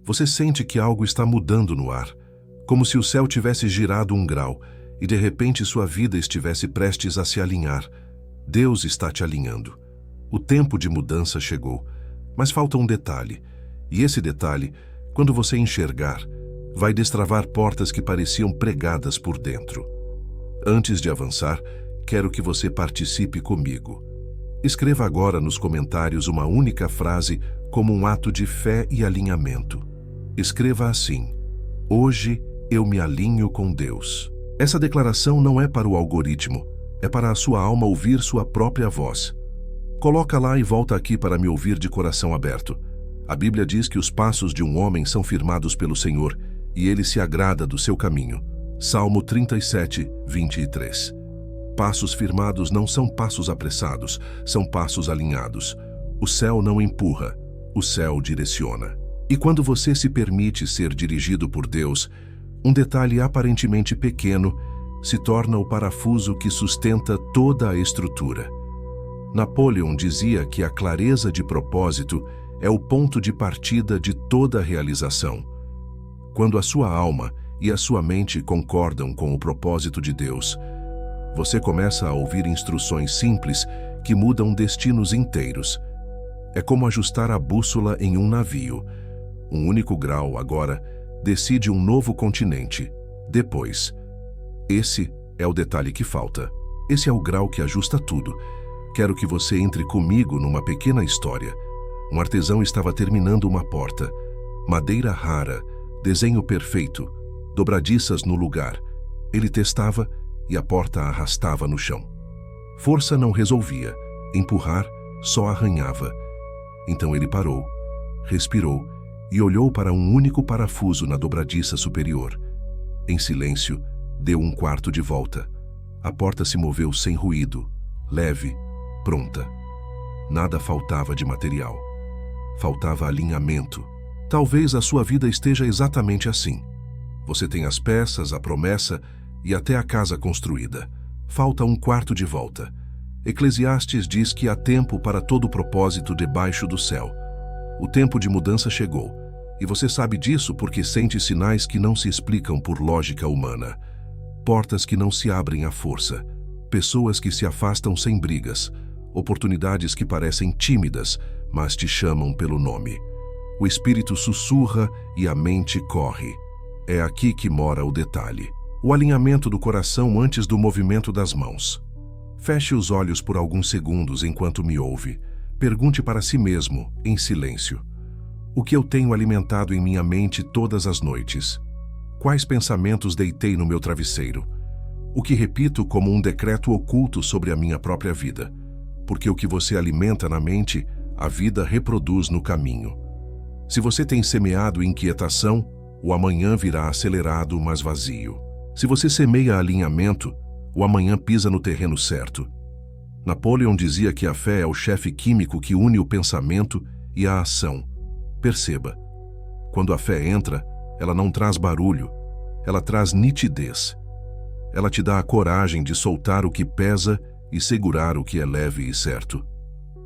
Você sente que algo está mudando no ar, como se o céu tivesse girado 1 grau e de repente sua vida estivesse prestes a se alinhar. Deus está te alinhando. O tempo de mudança chegou, mas falta um detalhe. E esse detalhe, quando você enxergar, vai destravar portas que pareciam pregadas por dentro. Antes de avançar, quero que você participe comigo. Escreva agora nos comentários uma única frase como um ato de fé e alinhamento. Escreva assim: hoje eu me alinho com Deus. Essa declaração não é para o algoritmo, é para a sua alma ouvir sua própria voz. Coloca lá e volta aqui para me ouvir de coração aberto. A Bíblia diz que os passos de um homem são firmados pelo Senhor e ele se agrada do seu caminho. Salmo 37, 23. Passos firmados não são passos apressados, são passos alinhados. O céu não empurra, o céu direciona. E quando você se permite ser dirigido por Deus, um detalhe aparentemente pequeno se torna o parafuso que sustenta toda a estrutura. Napoleão dizia que a clareza de propósito é o ponto de partida de toda a realização. Quando a sua alma e a sua mente concordam com o propósito de Deus, você começa a ouvir instruções simples que mudam destinos inteiros. É como ajustar a bússola em um navio. Um único grau, agora, decide um novo continente. Depois. Esse é o detalhe que falta. Esse é o grau que ajusta tudo. Quero que você entre comigo numa pequena história. Um artesão estava terminando uma porta. Madeira rara, desenho perfeito, dobradiças no lugar. Ele testava e a porta arrastava no chão. Força não resolvia, empurrar só arranhava. Então ele parou, respirou e olhou para um único parafuso na dobradiça superior. Em silêncio, deu 1/4 de volta. A porta se moveu sem ruído, leve, pronta. Nada faltava de material. Faltava alinhamento. Talvez a sua vida esteja exatamente assim. Você tem as peças, a promessa e até a casa construída. Falta 1/4 de volta. Eclesiastes diz que há tempo para todo propósito debaixo do céu. O tempo de mudança chegou, e você sabe disso porque sente sinais que não se explicam por lógica humana. Portas que não se abrem à força, pessoas que se afastam sem brigas, oportunidades que parecem tímidas, mas te chamam pelo nome. O espírito sussurra e a mente corre. É aqui que mora o detalhe. O alinhamento do coração antes do movimento das mãos. Feche os olhos por alguns segundos enquanto me ouve. Pergunte para si mesmo, em silêncio: o que eu tenho alimentado em minha mente todas as noites? Quais pensamentos deitei no meu travesseiro? O que repito como um decreto oculto sobre a minha própria vida? Porque o que você alimenta na mente, a vida reproduz no caminho. Se você tem semeado inquietação, o amanhã virá acelerado, mas vazio. Se você semeia alinhamento, o amanhã pisa no terreno certo. Napoleão dizia que a fé é o chefe químico que une o pensamento e a ação. Perceba, quando a fé entra, ela não traz barulho, ela traz nitidez. Ela te dá a coragem de soltar o que pesa e segurar o que é leve e certo.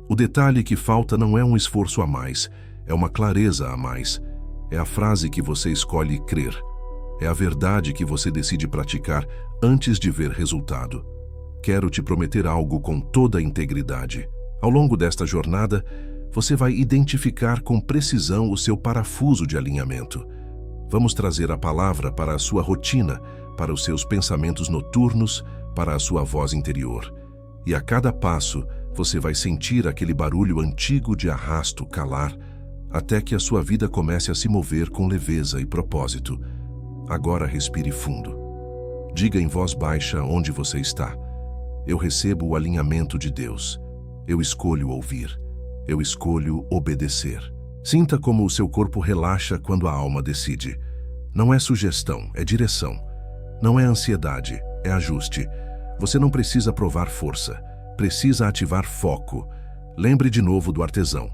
O detalhe que falta não é um esforço a mais, é uma clareza a mais. É a frase que você escolhe crer. É a verdade que você decide praticar antes de ver resultado. Quero te prometer algo com toda a integridade. Ao longo desta jornada, você vai identificar com precisão o seu parafuso de alinhamento. Vamos trazer a palavra para a sua rotina, para os seus pensamentos noturnos, para a sua voz interior. E a cada passo, você vai sentir aquele barulho antigo de arrasto calar, até que a sua vida comece a se mover com leveza e propósito. Agora respire fundo. Diga em voz baixa onde você está. Eu recebo o alinhamento de Deus. Eu escolho ouvir. Eu escolho obedecer. Sinta como o seu corpo relaxa quando a alma decide. Não é sugestão, é direção. Não é ansiedade, é ajuste. Você não precisa provar força. Precisa ativar foco. Lembre de novo do artesão.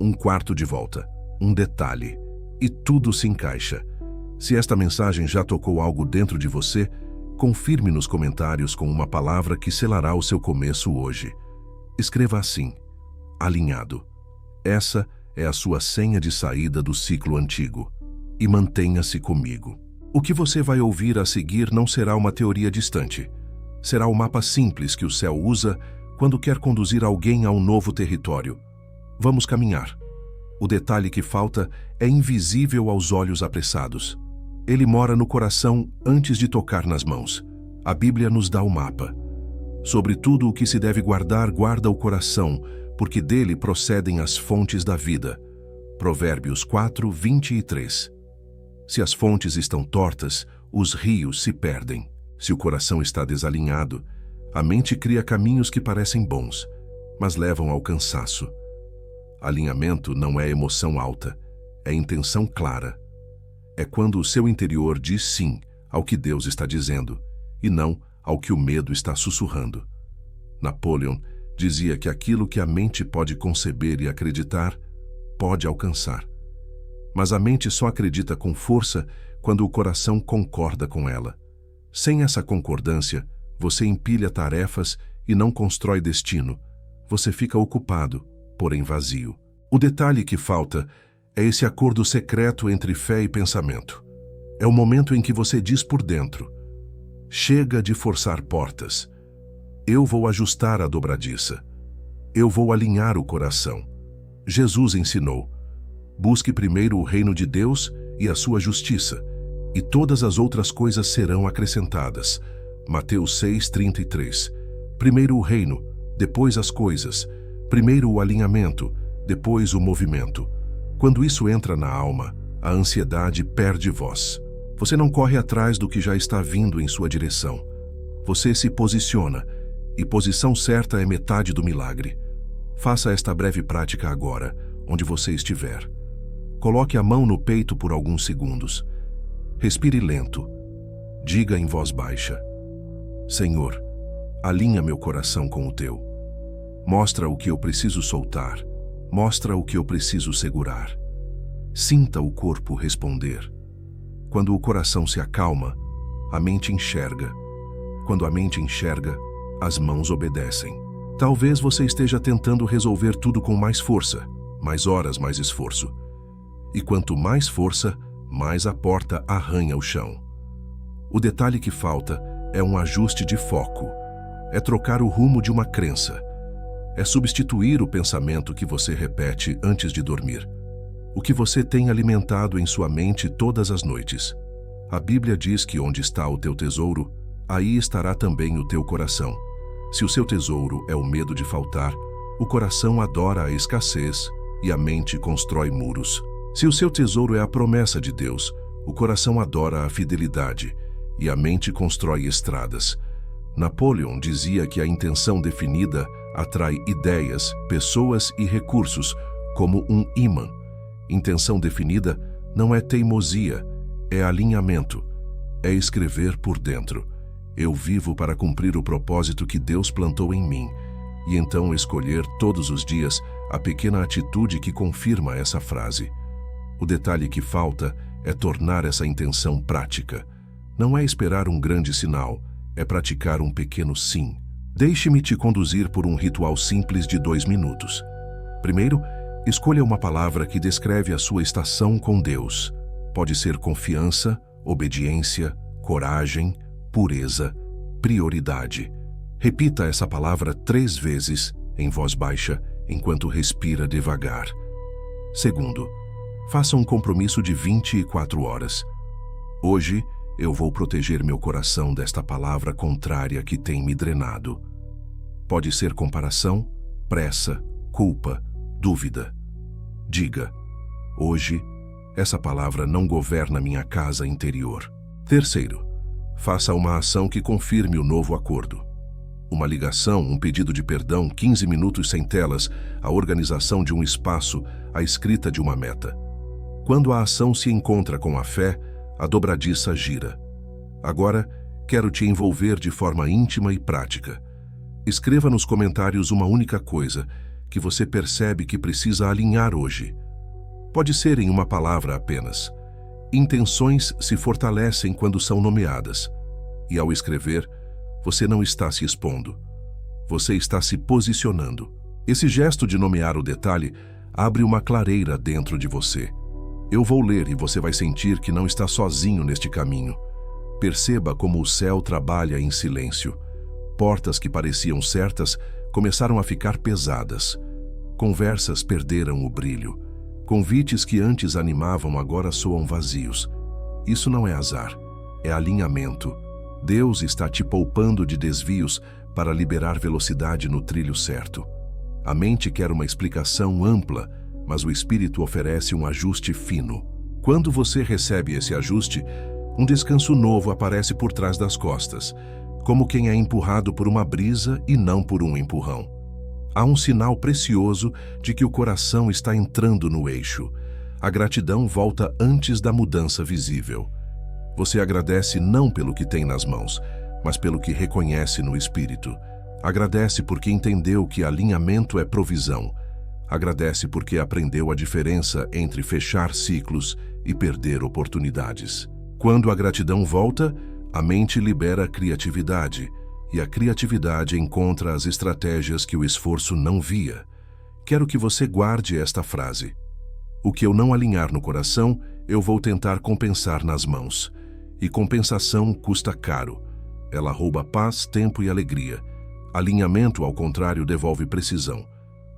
1/4 de volta. Um detalhe. E tudo se encaixa. Se esta mensagem já tocou algo dentro de você, confirme nos comentários com uma palavra que selará o seu começo hoje. Escreva assim: alinhado. Essa é a sua senha de saída do ciclo antigo. e mantenha-se comigo. O que você vai ouvir a seguir não será uma teoria distante. Será o mapa simples que o céu usa quando quer conduzir alguém a um novo território. Vamos caminhar. O detalhe que falta é invisível aos olhos apressados. Ele mora no coração antes de tocar nas mãos. A Bíblia nos dá o mapa. Sobre tudo o que se deve guardar, guarda o coração, porque dele procedem as fontes da vida. Provérbios 4, 23. Se as fontes estão tortas, os rios se perdem. Se o coração está desalinhado, a mente cria caminhos que parecem bons, mas levam ao cansaço. Alinhamento não é emoção alta, é intenção clara. É quando o seu interior diz sim ao que Deus está dizendo, e não ao que o medo está sussurrando. Napoleon dizia que aquilo que a mente pode conceber e acreditar, pode alcançar. Mas a mente só acredita com força quando o coração concorda com ela. Sem essa concordância, você empilha tarefas e não constrói destino. Você fica ocupado, porém vazio. O detalhe que falta é esse acordo secreto entre fé e pensamento. É o momento em que você diz por dentro: chega de forçar portas. Eu vou ajustar a dobradiça. Eu vou alinhar o coração. Jesus ensinou: busque primeiro o reino de Deus e a sua justiça, e todas as outras coisas serão acrescentadas. Mateus 6:33. Primeiro o reino, depois as coisas. Primeiro o alinhamento, depois o movimento. Quando isso entra na alma, a ansiedade perde voz. Você não corre atrás do que já está vindo em sua direção. Você se posiciona, e posição certa é metade do milagre. Faça esta breve prática agora, onde você estiver. Coloque a mão no peito por alguns segundos. Respire lento. Diga em voz baixa: Senhor, alinha meu coração com o teu. Mostra o que eu preciso soltar. Mostra o que eu preciso segurar. Sinta o corpo responder. Quando o coração se acalma, a mente enxerga. Quando a mente enxerga, as mãos obedecem. Talvez você esteja tentando resolver tudo com mais força, mais horas, mais esforço. E quanto mais força, mais a porta arranha o chão. O detalhe que falta é um ajuste de foco. É trocar o rumo de uma crença. É substituir o pensamento que você repete antes de dormir. O que você tem alimentado em sua mente todas as noites. A Bíblia diz que onde está o teu tesouro, aí estará também o teu coração. Se o seu tesouro é o medo de faltar, o coração adora a escassez e a mente constrói muros. Se o seu tesouro é a promessa de Deus, o coração adora a fidelidade e a mente constrói estradas. Napoleon dizia que a intenção definida atrai ideias, pessoas e recursos como um ímã. Intenção definida não é teimosia, é alinhamento, é escrever por dentro. Eu vivo para cumprir o propósito que Deus plantou em mim, e então escolher todos os dias a pequena atitude que confirma essa frase. O detalhe que falta é tornar essa intenção prática. Não é esperar um grande sinal, é praticar um pequeno sim. Deixe-me te conduzir por um ritual simples de 2 minutos. Primeiro, escolha uma palavra que descreve a sua estação com Deus. Pode ser confiança, obediência, coragem, pureza, prioridade. Repita essa palavra 3 vezes, em voz baixa, enquanto respira devagar. Segundo, faça um compromisso de 24 horas. Hoje, eu vou proteger meu coração desta palavra contrária que tem me drenado. Pode ser comparação, pressa, culpa, dúvida. Diga: hoje, essa palavra não governa minha casa interior. Terceiro, faça uma ação que confirme o novo acordo. Uma ligação, um pedido de perdão, 15 minutos sem telas, a organização de um espaço, a escrita de uma meta. Quando a ação se encontra com a fé, a dobradiça gira. Agora, quero te envolver de forma íntima e prática. Escreva nos comentários uma única coisa que você percebe que precisa alinhar hoje. Pode ser em uma palavra apenas. Intenções se fortalecem quando são nomeadas. E ao escrever, você não está se expondo. Você está se posicionando. Esse gesto de nomear o detalhe abre uma clareira dentro de você. Eu vou ler e você vai sentir que não está sozinho neste caminho. Perceba como o céu trabalha em silêncio. Portas que pareciam certas começaram a ficar pesadas. Conversas perderam o brilho. Convites que antes animavam agora soam vazios. Isso não é azar, é alinhamento. Deus está te poupando de desvios para liberar velocidade no trilho certo. A mente quer uma explicação ampla, mas o espírito oferece um ajuste fino. Quando você recebe esse ajuste, um descanso novo aparece por trás das costas, como quem é empurrado por uma brisa e não por um empurrão. Há um sinal precioso de que o coração está entrando no eixo. A gratidão volta antes da mudança visível. Você agradece não pelo que tem nas mãos, mas pelo que reconhece no espírito. Agradece porque entendeu que alinhamento é provisão. Agradece porque aprendeu a diferença entre fechar ciclos e perder oportunidades. Quando a gratidão volta, a mente libera a criatividade, e a criatividade encontra as estratégias que o esforço não via. Quero que você guarde esta frase. O que eu não alinhar no coração, eu vou tentar compensar nas mãos. E compensação custa caro. Ela rouba paz, tempo e alegria. Alinhamento, ao contrário, devolve precisão.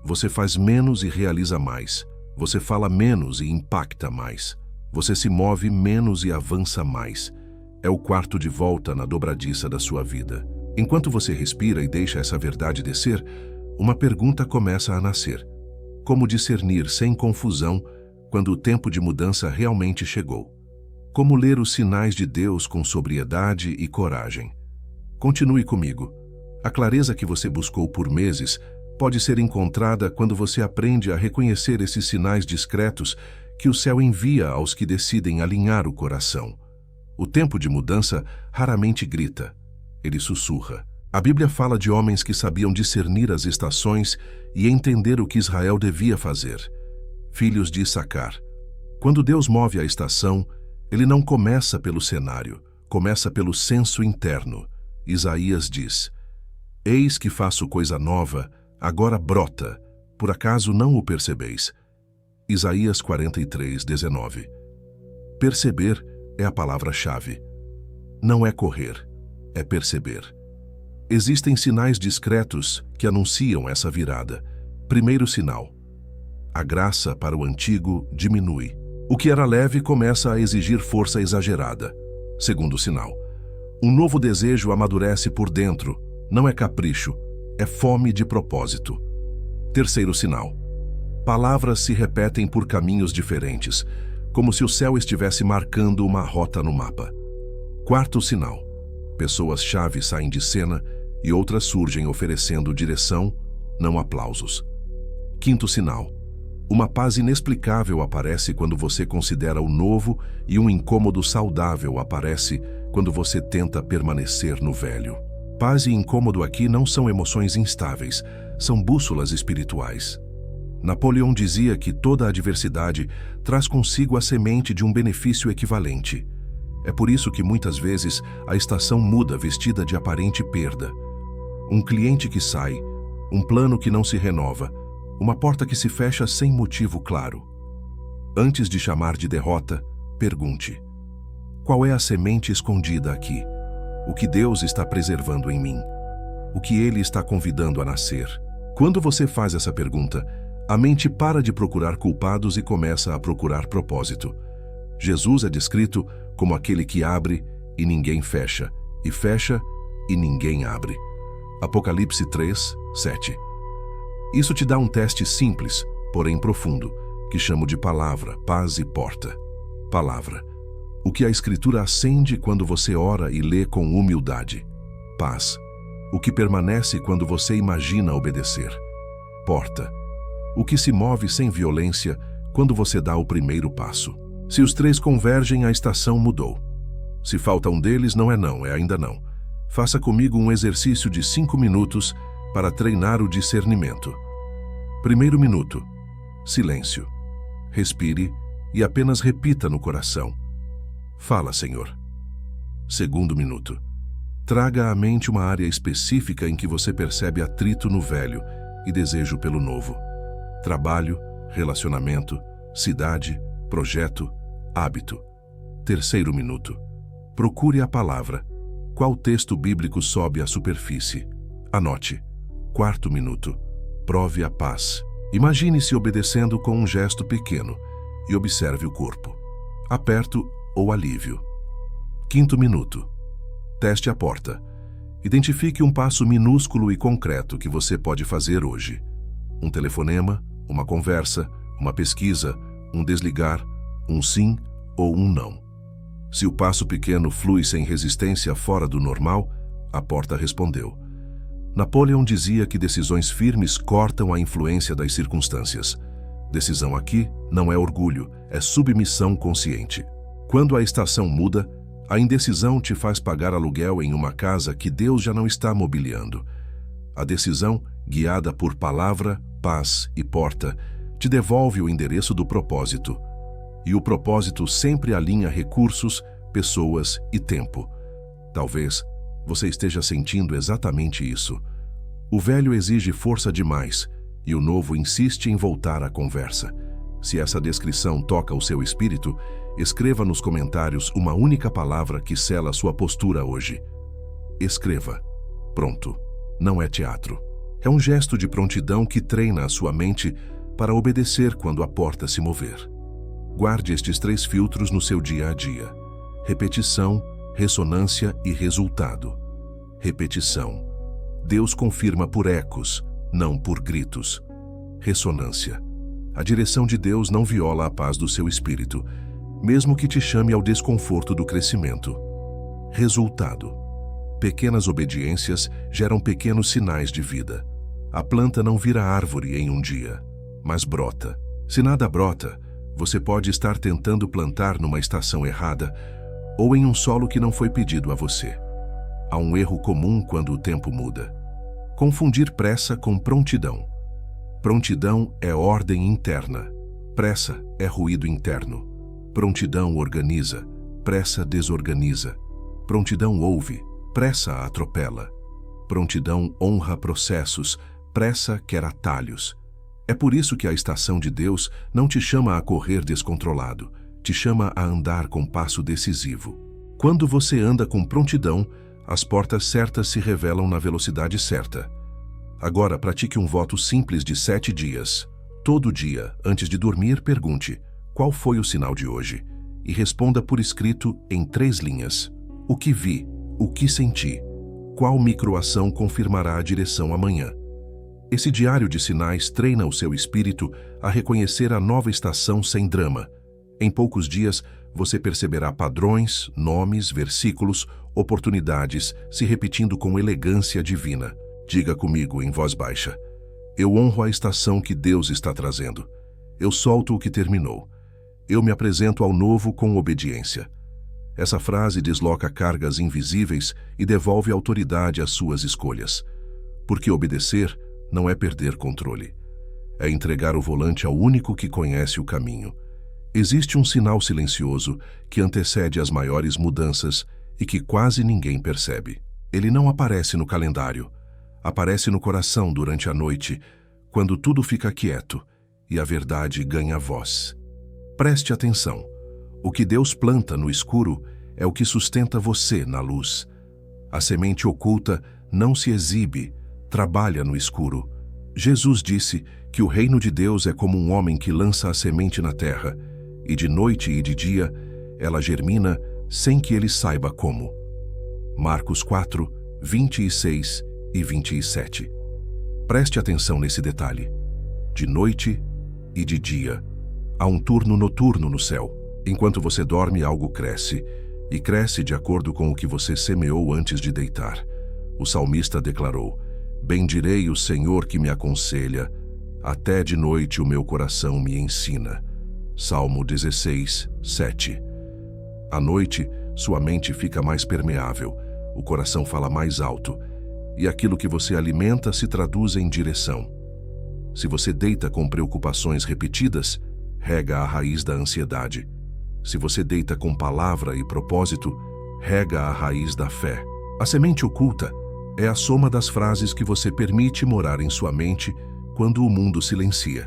Você faz menos e realiza mais. Você fala menos e impacta mais. Você se move menos e avança mais. É o quarto de volta na dobradiça da sua vida. Enquanto você respira e deixa essa verdade descer, uma pergunta começa a nascer. Como discernir sem confusão quando o tempo de mudança realmente chegou? Como ler os sinais de Deus com sobriedade e coragem? Continue comigo. A clareza que você buscou por meses pode ser encontrada quando você aprende a reconhecer esses sinais discretos que o céu envia aos que decidem alinhar o coração. O tempo de mudança raramente grita, ele sussurra. A Bíblia fala de homens que sabiam discernir as estações e entender o que Israel devia fazer. Filhos de Issacar. Quando Deus move a estação, ele não começa pelo cenário, começa pelo senso interno. Isaías diz: Eis que faço coisa nova, agora brota, por acaso não o percebeis? Isaías 43, 19. Perceber é a palavra-chave. Não é correr, é perceber. Existem sinais discretos que anunciam essa virada. Primeiro sinal: a graça para o antigo diminui. O que era leve começa a exigir força exagerada. Segundo sinal: um novo desejo amadurece por dentro. Não é capricho, é fome de propósito. Terceiro sinal: palavras se repetem por caminhos diferentes, como se o céu estivesse marcando uma rota no mapa. Quarto sinal: pessoas-chave saem de cena e outras surgem oferecendo direção, não aplausos. Quinto sinal: uma paz inexplicável aparece quando você considera o novo e um incômodo saudável aparece quando você tenta permanecer no velho. Paz e incômodo aqui não são emoções instáveis, são bússolas espirituais. Napoleão dizia que toda adversidade traz consigo a semente de um benefício equivalente. É por isso que muitas vezes a estação muda vestida de aparente perda. Um cliente que sai, um plano que não se renova, uma porta que se fecha sem motivo claro. Antes de chamar de derrota, pergunte: qual é a semente escondida aqui? O que Deus está preservando em mim? O que Ele está convidando a nascer? Quando você faz essa pergunta, a mente para de procurar culpados e começa a procurar propósito. Jesus é descrito como aquele que abre e ninguém fecha, e fecha e ninguém abre. Apocalipse 3, 7. Isso te dá um teste simples, porém profundo, que chamo de palavra, paz e porta. Palavra: o que a Escritura acende quando você ora e lê com humildade. Paz: o que permanece quando você imagina obedecer. Porta: o que se move sem violência quando você dá o primeiro passo. Se os três convergem, a estação mudou. Se falta um deles, não é não, é ainda não. Faça comigo um exercício de 5 minutos para treinar o discernimento. Primeiro minuto: silêncio. Respire e apenas repita no coração: fala, Senhor. Segundo minuto: traga à mente uma área específica em que você percebe atrito no velho e desejo pelo novo. Trabalho, relacionamento, cidade, Projeto, hábito. Terceiro minuto. Procure a palavra. Qual texto bíblico sobe à superfície? Anote. Quarto minuto. Prove a paz. Imagine-se obedecendo com um gesto pequeno e observe o corpo. Aperto ou alívio. Quinto minuto. Teste a porta. Identifique um passo minúsculo e concreto que você pode fazer hoje. Um telefonema, uma conversa, uma pesquisa, um desligar, um sim ou um não. Se o passo pequeno flui sem resistência fora do normal, a porta respondeu. Napoleão dizia que decisões firmes cortam a influência das circunstâncias. Decisão aqui não é orgulho, é submissão consciente. Quando a estação muda, a indecisão te faz pagar aluguel em uma casa que Deus já não está mobiliando. A decisão, guiada por palavra, paz e porta, te devolve o endereço do propósito. E o propósito sempre alinha recursos, pessoas e tempo. Talvez você esteja sentindo exatamente isso. O velho exige força demais e o novo insiste em voltar à conversa. Se essa descrição toca o seu espírito, escreva nos comentários uma única palavra que sela sua postura hoje. Escreva. Pronto. Não é teatro. É um gesto de prontidão que treina a sua mente para obedecer quando a porta se mover. Guarde estes 3 filtros no seu dia a dia. Repetição, ressonância e resultado. Repetição. Deus confirma por ecos, não por gritos. Ressonância. A direção de Deus não viola a paz do seu espírito, mesmo que te chame ao desconforto do crescimento. Resultado. Pequenas obediências geram pequenos sinais de vida. A planta não vira árvore em um dia, mas brota. Se nada brota, você pode estar tentando plantar numa estação errada ou em um solo que não foi pedido a você. Há um erro comum quando o tempo muda. Confundir pressa com prontidão. Prontidão é ordem interna. Pressa é ruído interno. Prontidão organiza. Pressa desorganiza. Prontidão ouve. Pressa atropela. Prontidão honra processos. Pressa quer atalhos. É por isso que a estação de Deus não te chama a correr descontrolado, te chama a andar com passo decisivo. Quando você anda com prontidão, as portas certas se revelam na velocidade certa. Agora pratique um voto simples de 7 dias. Todo dia, antes de dormir, pergunte: qual foi o sinal de hoje? E responda por escrito em 3 linhas. O que vi? O que senti? Qual microação confirmará a direção amanhã? Esse diário de sinais treina o seu espírito a reconhecer a nova estação sem drama. Em poucos dias, você perceberá padrões, nomes, versículos, oportunidades se repetindo com elegância divina. Diga comigo em voz baixa: eu honro a estação que Deus está trazendo. Eu solto o que terminou. Eu me apresento ao novo com obediência. Essa frase desloca cargas invisíveis e devolve autoridade às suas escolhas. Porque obedecer não é perder controle. É entregar o volante ao único que conhece o caminho. Existe um sinal silencioso que antecede as maiores mudanças e que quase ninguém percebe. Ele não aparece no calendário. Aparece no coração durante a noite, quando tudo fica quieto e a verdade ganha voz. Preste atenção. O que Deus planta no escuro é o que sustenta você na luz. A semente oculta não se exibe, trabalha no escuro. Jesus disse que o reino de Deus é como um homem que lança a semente na terra, e de noite e de dia ela germina sem que ele saiba como. Marcos 4, 26 e 27. Preste atenção nesse detalhe. De noite e de dia. Há um turno noturno no céu. Enquanto você dorme, algo cresce, e cresce de acordo com o que você semeou antes de deitar. O salmista declarou: bendirei o Senhor que me aconselha, até de noite o meu coração me ensina. Salmo 16, 7. À noite, sua mente fica mais permeável, o coração fala mais alto, e aquilo que você alimenta se traduz em direção. Se você deita com preocupações repetidas, rega a raiz da ansiedade. Se você deita com palavra e propósito, rega a raiz da fé. A semente oculta é a soma das frases que você permite morar em sua mente quando o mundo silencia.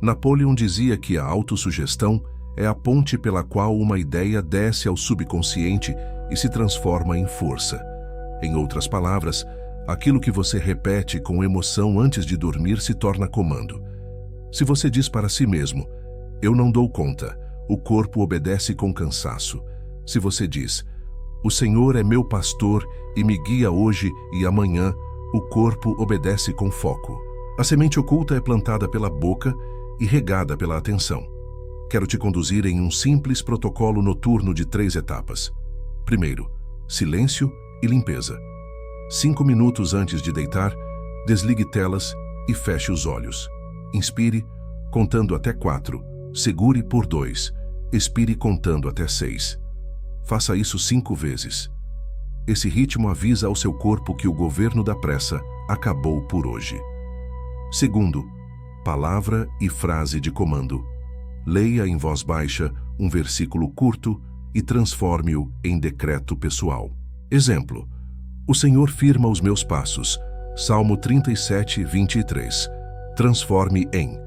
Napoleão dizia que a autossugestão é a ponte pela qual uma ideia desce ao subconsciente e se transforma em força. Em outras palavras, aquilo que você repete com emoção antes de dormir se torna comando. Se você diz para si mesmo, eu não dou conta, o corpo obedece com cansaço. Se você diz, o Senhor é meu pastor e me guia hoje e amanhã, o corpo obedece com foco. A semente oculta é plantada pela boca e regada pela atenção. Quero te conduzir em um simples protocolo noturno de 3 etapas. Primeiro, silêncio e limpeza. 5 minutos antes de deitar, desligue telas e feche os olhos. Inspire, contando até 4. Segure por 2. Expire contando até 6. Faça isso 5 vezes. Esse ritmo avisa ao seu corpo que o governo da pressa acabou por hoje. Segundo, palavra e frase de comando. Leia em voz baixa um versículo curto e transforme-o em decreto pessoal. Exemplo: o Senhor firma os meus passos. Salmo 37, 23. Transforme em: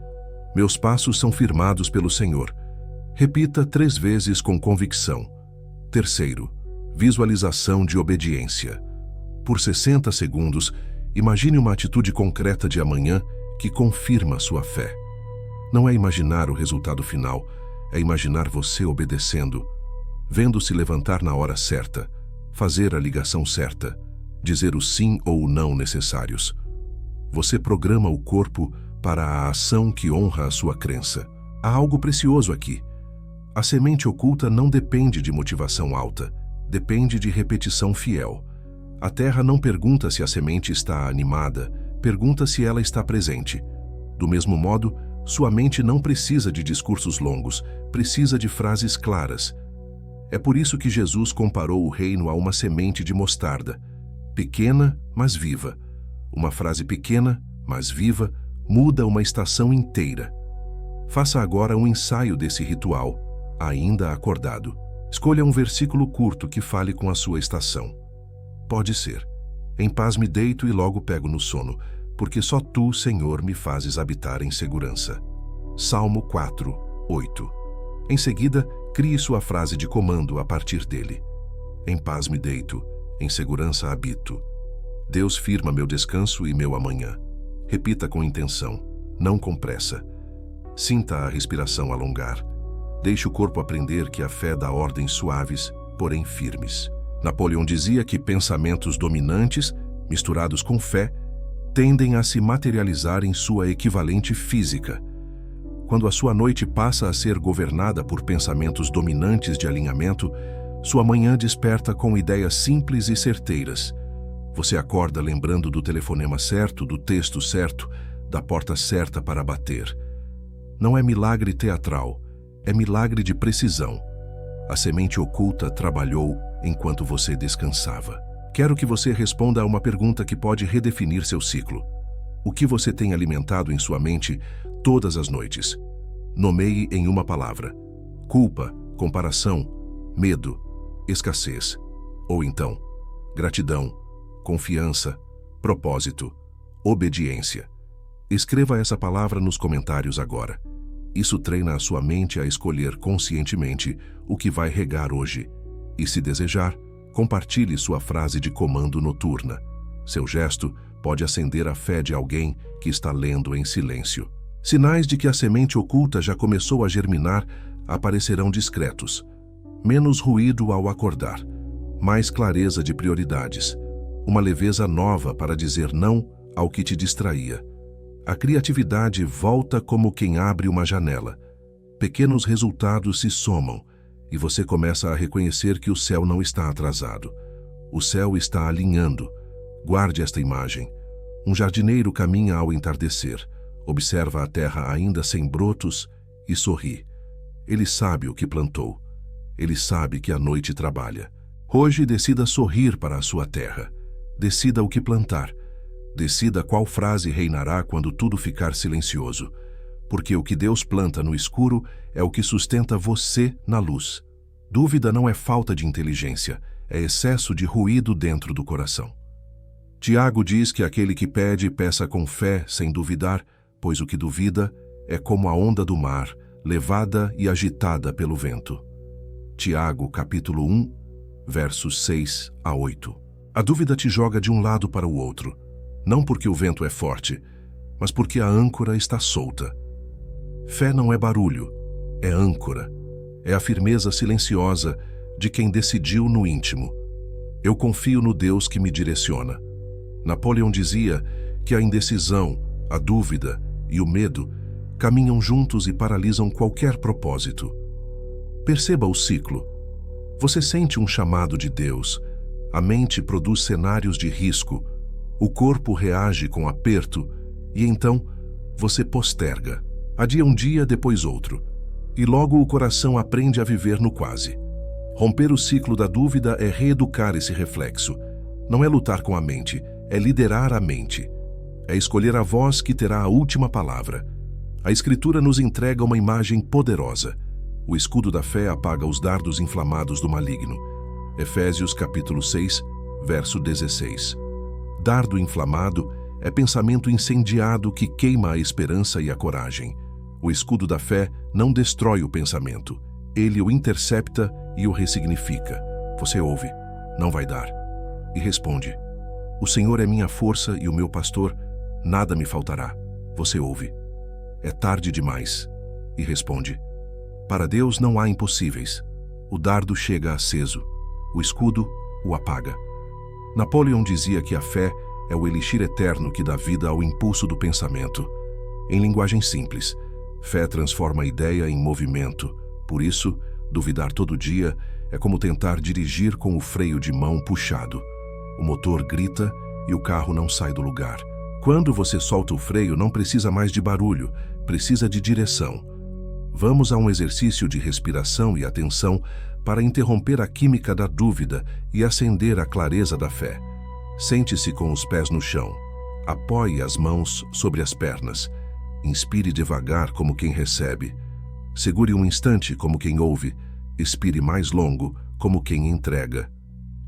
meus passos são firmados pelo Senhor. Repita 3 vezes com convicção. Terceiro, visualização de obediência. Por 60 segundos, imagine uma atitude concreta de amanhã que confirma sua fé. Não é imaginar o resultado final, é imaginar você obedecendo, vendo se levantar na hora certa, fazer a ligação certa, dizer o sim ou o não necessários. Você programa o corpo para a ação que honra a sua crença. Há algo precioso aqui. A semente oculta não depende de motivação alta, depende de repetição fiel. A terra não pergunta se a semente está animada, pergunta se ela está presente. Do mesmo modo, sua mente não precisa de discursos longos, precisa de frases claras. É por isso que Jesus comparou o reino a uma semente de mostarda, pequena, mas viva. Uma frase pequena, mas viva, muda uma estação inteira. Faça agora um ensaio desse ritual, ainda acordado. Escolha um versículo curto que fale com a sua estação. Pode ser: em paz me deito e logo pego no sono, porque só tu, Senhor, me fazes habitar em segurança. Salmo 4, 8. Em seguida, crie sua frase de comando a partir dele. Em paz me deito, em segurança habito. Deus firma meu descanso e meu amanhã. Repita com intenção, não com pressa. Sinta a respiração alongar. Deixe o corpo aprender que a fé dá ordens suaves, porém firmes. Napoleão dizia que pensamentos dominantes, misturados com fé, tendem a se materializar em sua equivalente física. Quando a sua noite passa a ser governada por pensamentos dominantes de alinhamento, sua manhã desperta com ideias simples e certeiras. Você acorda lembrando do telefonema certo, do texto certo, da porta certa para bater. Não é milagre teatral, é milagre de precisão. A semente oculta trabalhou enquanto você descansava. Quero que você responda a uma pergunta que pode redefinir seu ciclo. O que você tem alimentado em sua mente todas as noites? Nomeie em uma palavra: culpa, comparação, medo, escassez. Ou então, gratidão, confiança, propósito, obediência. Escreva essa palavra nos comentários agora. Isso treina a sua mente a escolher conscientemente o que vai regar hoje. E se desejar, compartilhe sua frase de comando noturna. Seu gesto pode acender a fé de alguém que está lendo em silêncio. Sinais de que a semente oculta já começou a germinar aparecerão discretos. Menos ruído ao acordar, mais clareza de prioridades, uma leveza nova para dizer não ao que te distraía. A criatividade volta como quem abre uma janela. Pequenos resultados se somam e você começa a reconhecer que o céu não está atrasado. O céu está alinhando. Guarde esta imagem. Um jardineiro caminha ao entardecer, observa a terra ainda sem brotos e sorri. Ele sabe o que plantou. Ele sabe que a noite trabalha. Hoje decida sorrir para a sua terra. Decida o que plantar. Decida qual frase reinará quando tudo ficar silencioso. Porque o que Deus planta no escuro é o que sustenta você na luz. Dúvida não é falta de inteligência, é excesso de ruído dentro do coração. Tiago diz que aquele que pede, peça com fé, sem duvidar, pois o que duvida é como a onda do mar, levada e agitada pelo vento. Tiago, capítulo 1, versos 6 a 8. A dúvida te joga de um lado para o outro, não porque o vento é forte, mas porque a âncora está solta. Fé não é barulho, é âncora. É a firmeza silenciosa de quem decidiu no íntimo: eu confio no Deus que me direciona. Napoleão dizia que a indecisão, a dúvida e o medo caminham juntos e paralisam qualquer propósito. Perceba o ciclo. Você sente um chamado de Deus, a mente produz cenários de risco, o corpo reage com aperto e então você posterga. Adia um dia, depois outro, e logo o coração aprende a viver no quase. Romper o ciclo da dúvida é reeducar esse reflexo. Não é lutar com a mente, é liderar a mente. É escolher a voz que terá a última palavra. A Escritura nos entrega uma imagem poderosa. O escudo da fé apaga os dardos inflamados do maligno. Efésios capítulo 6, verso 16. Dardo inflamado é pensamento incendiado que queima a esperança e a coragem. O escudo da fé não destrói o pensamento. Ele o intercepta e o ressignifica. Você ouve, não vai dar. E responde: o Senhor é minha força e o meu pastor, nada me faltará. Você ouve: é tarde demais. E responde: para Deus não há impossíveis. O dardo chega aceso, o escudo o apaga. Napoleão dizia que a fé é o elixir eterno que dá vida ao impulso do pensamento. Em linguagem simples, fé transforma a ideia em movimento. Por isso, duvidar todo dia é como tentar dirigir com o freio de mão puxado. O motor grita e o carro não sai do lugar. Quando você solta o freio, não precisa mais de barulho, precisa de direção. Vamos a um exercício de respiração e atenção para interromper a química da dúvida e acender a clareza da fé. Sente-se com os pés no chão. Apoie as mãos sobre as pernas. Inspire devagar como quem recebe. Segure um instante como quem ouve. Expire mais longo como quem entrega.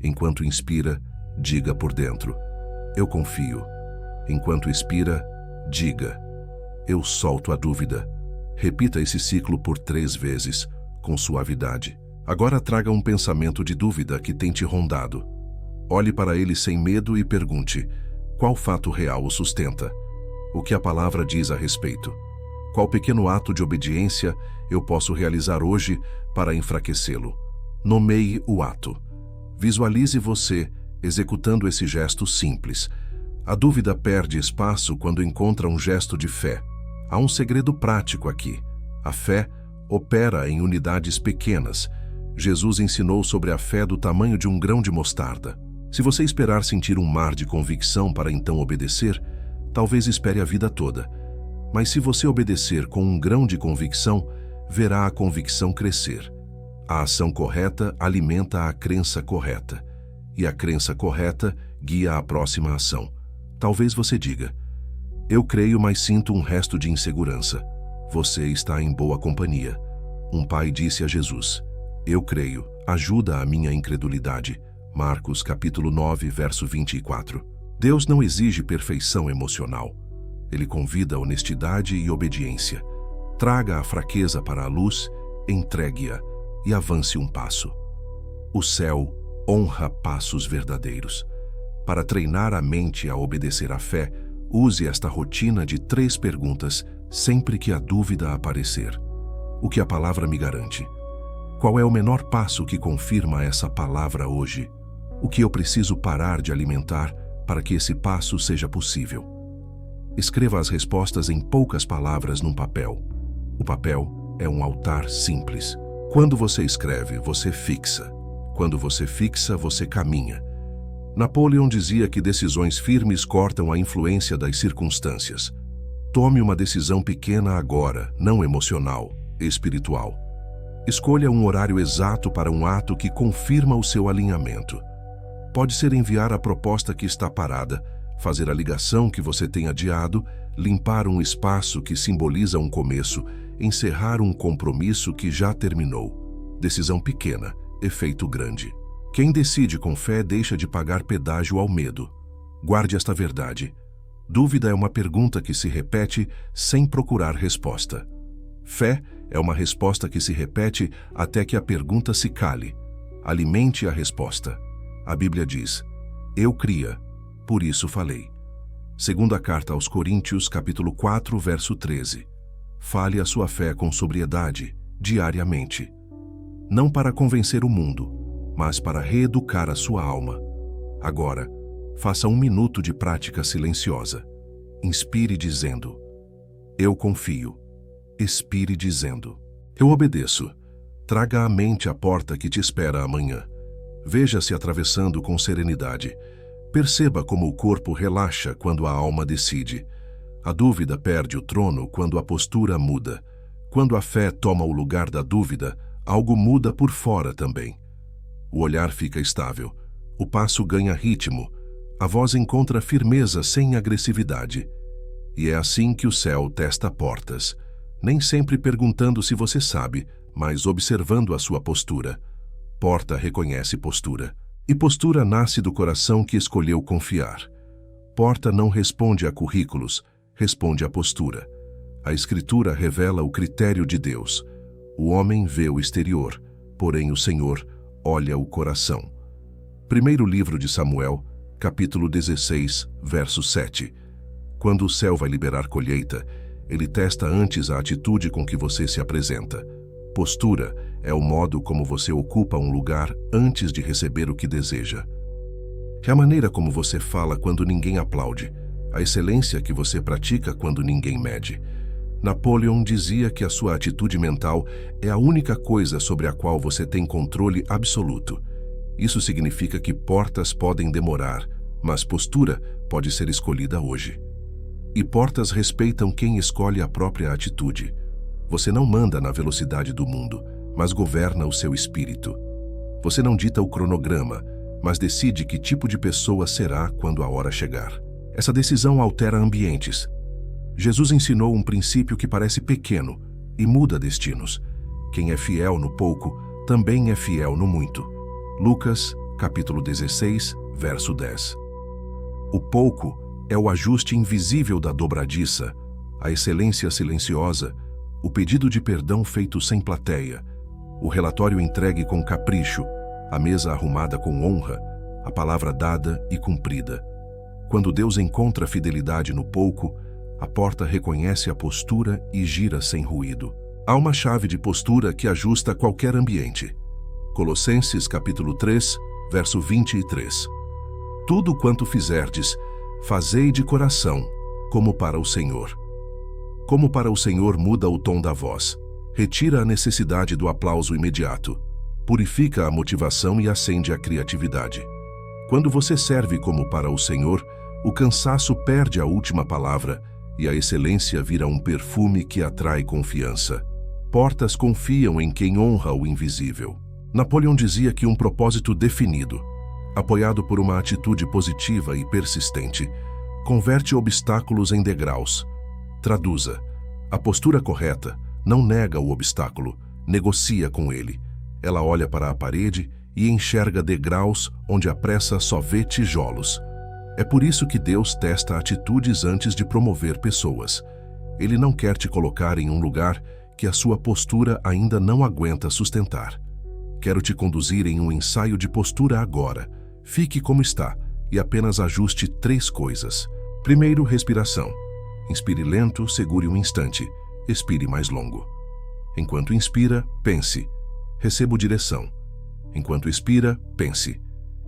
Enquanto inspira, diga por dentro: eu confio. Enquanto expira, diga: eu solto a dúvida. Repita esse ciclo por 3 vezes, com suavidade. Agora traga um pensamento de dúvida que tem te rondado. Olhe para ele sem medo e pergunte: qual fato real o sustenta? O que a palavra diz a respeito? Qual pequeno ato de obediência eu posso realizar hoje para enfraquecê-lo? Nomeie o ato. Visualize você executando esse gesto simples. A dúvida perde espaço quando encontra um gesto de fé. Há um segredo prático aqui. A fé opera em unidades pequenas. Jesus ensinou sobre a fé do tamanho de um grão de mostarda. Se você esperar sentir um mar de convicção para então obedecer, talvez espere a vida toda. Mas se você obedecer com um grão de convicção, verá a convicção crescer. A ação correta alimenta a crença correta. E a crença correta guia a próxima ação. Talvez você diga: eu creio, mas sinto um resto de insegurança. Você está em boa companhia. Um pai disse a Jesus: eu creio, ajuda a minha incredulidade. Marcos capítulo 9, verso 24. Deus não exige perfeição emocional. Ele convida honestidade e obediência. Traga a fraqueza para a luz, entregue-a e avance um passo. O céu honra passos verdadeiros. Para treinar a mente a obedecer à fé, use esta rotina de 3 perguntas sempre que a dúvida aparecer. O que a palavra me garante? Qual é o menor passo que confirma essa palavra hoje? O que eu preciso parar de alimentar para que esse passo seja possível? Escreva as respostas em poucas palavras num papel. O papel é um altar simples. Quando você escreve, você fixa. Quando você fixa, você caminha. Napoleão dizia que decisões firmes cortam a influência das circunstâncias. Tome uma decisão pequena agora, não emocional, espiritual. Escolha um horário exato para um ato que confirma o seu alinhamento. Pode ser enviar a proposta que está parada, fazer a ligação que você tem adiado, limpar um espaço que simboliza um começo, encerrar um compromisso que já terminou. Decisão pequena, efeito grande. Quem decide com fé deixa de pagar pedágio ao medo. Guarde esta verdade. Dúvida é uma pergunta que se repete sem procurar resposta. Fé É uma resposta que se repete até que a pergunta se cale. Alimente a resposta. A Bíblia diz: eu cria, por isso falei. Segunda carta aos Coríntios, capítulo 4, verso 13. Fale a sua fé com sobriedade, diariamente. Não para convencer o mundo, mas para reeducar a sua alma. Agora, faça 1 minuto de prática silenciosa. Inspire dizendo: eu confio. Expire dizendo: eu obedeço. Traga à mente a porta que te espera amanhã. Veja-se atravessando com serenidade. Perceba como o corpo relaxa quando a alma decide. A dúvida perde o trono quando a postura muda. Quando a fé toma o lugar da dúvida, algo muda por fora também. O olhar fica estável. O passo ganha ritmo. A voz encontra firmeza sem agressividade. E é assim que o céu testa portas. Nem sempre perguntando se você sabe, mas observando a sua postura. Porta reconhece postura. E postura nasce do coração que escolheu confiar. Porta não responde a currículos, responde à postura. A Escritura revela o critério de Deus. O homem vê o exterior, porém o Senhor olha o coração. Primeiro livro de Samuel, capítulo 16, verso 7. Quando o céu vai liberar colheita, ele testa antes a atitude com que você se apresenta. Postura é o modo como você ocupa um lugar antes de receber o que deseja. É a maneira como você fala quando ninguém aplaude, a excelência que você pratica quando ninguém mede. Napoleão dizia que a sua atitude mental é a única coisa sobre a qual você tem controle absoluto. Isso significa que portas podem demorar, mas postura pode ser escolhida hoje. E portas respeitam quem escolhe a própria atitude. Você não manda na velocidade do mundo, mas governa o seu espírito. Você não dita o cronograma, mas decide que tipo de pessoa será quando a hora chegar. Essa decisão altera ambientes. Jesus ensinou um princípio que parece pequeno e muda destinos. Quem é fiel no pouco, também é fiel no muito. Lucas, capítulo 16, verso 10. O pouco é o ajuste invisível da dobradiça, a excelência silenciosa, o pedido de perdão feito sem plateia, o relatório entregue com capricho, a mesa arrumada com honra, a palavra dada e cumprida. Quando Deus encontra fidelidade no pouco, a porta reconhece a postura e gira sem ruído. Há uma chave de postura que ajusta qualquer ambiente. Colossenses capítulo 3, verso 23. Tudo quanto fizerdes, fazei de coração, como para o Senhor. Como para o Senhor muda o tom da voz, retira a necessidade do aplauso imediato, purifica a motivação e acende a criatividade. Quando você serve como para o Senhor, o cansaço perde a última palavra e a excelência vira um perfume que atrai confiança. Portas confiam em quem honra o invisível. Napoleão dizia que um propósito definido, apoiado por uma atitude positiva e persistente, converte obstáculos em degraus. Traduza: a postura correta não nega o obstáculo, negocia com ele. Ela olha para a parede e enxerga degraus onde a pressa só vê tijolos. É por isso que Deus testa atitudes antes de promover pessoas. Ele não quer te colocar em um lugar que a sua postura ainda não aguenta sustentar. Quero te conduzir em um ensaio de postura agora. Fique como está e apenas ajuste 3 coisas. Primeiro, respiração. Inspire lento, segure um instante. Expire mais longo. Enquanto inspira, pense. Recebo direção. Enquanto expira, pense.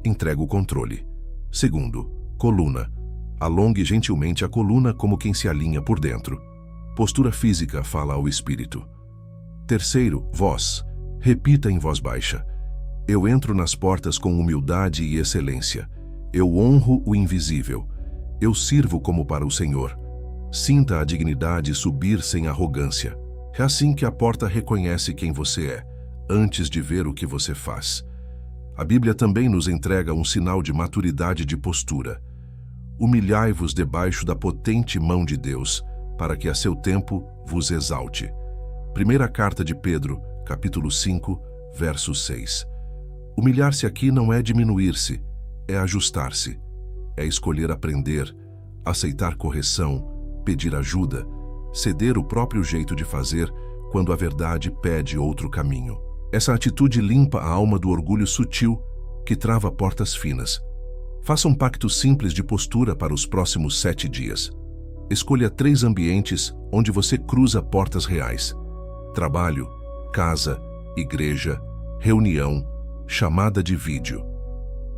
Entrego o controle. Segundo, coluna. Alongue gentilmente a coluna como quem se alinha por dentro. Postura física fala ao espírito. Terceiro, voz. Repita em voz baixa. Eu entro nas portas com humildade e excelência. Eu honro o invisível. Eu sirvo como para o Senhor. Sinta a dignidade subir sem arrogância. É assim que a porta reconhece quem você é, antes de ver o que você faz. A Bíblia também nos entrega um sinal de maturidade de postura. Humilhai-vos debaixo da potente mão de Deus, para que a seu tempo vos exalte. Primeira carta de Pedro, capítulo 5, verso 6. Humilhar-se aqui não é diminuir-se, é ajustar-se. É escolher aprender, aceitar correção, pedir ajuda, ceder o próprio jeito de fazer, quando a verdade pede outro caminho. Essa atitude limpa a alma do orgulho sutil que trava portas finas. Faça um pacto simples de postura para os próximos 7 dias. Escolha 3 ambientes onde você cruza portas reais: trabalho, casa, igreja, reunião, chamada de vídeo.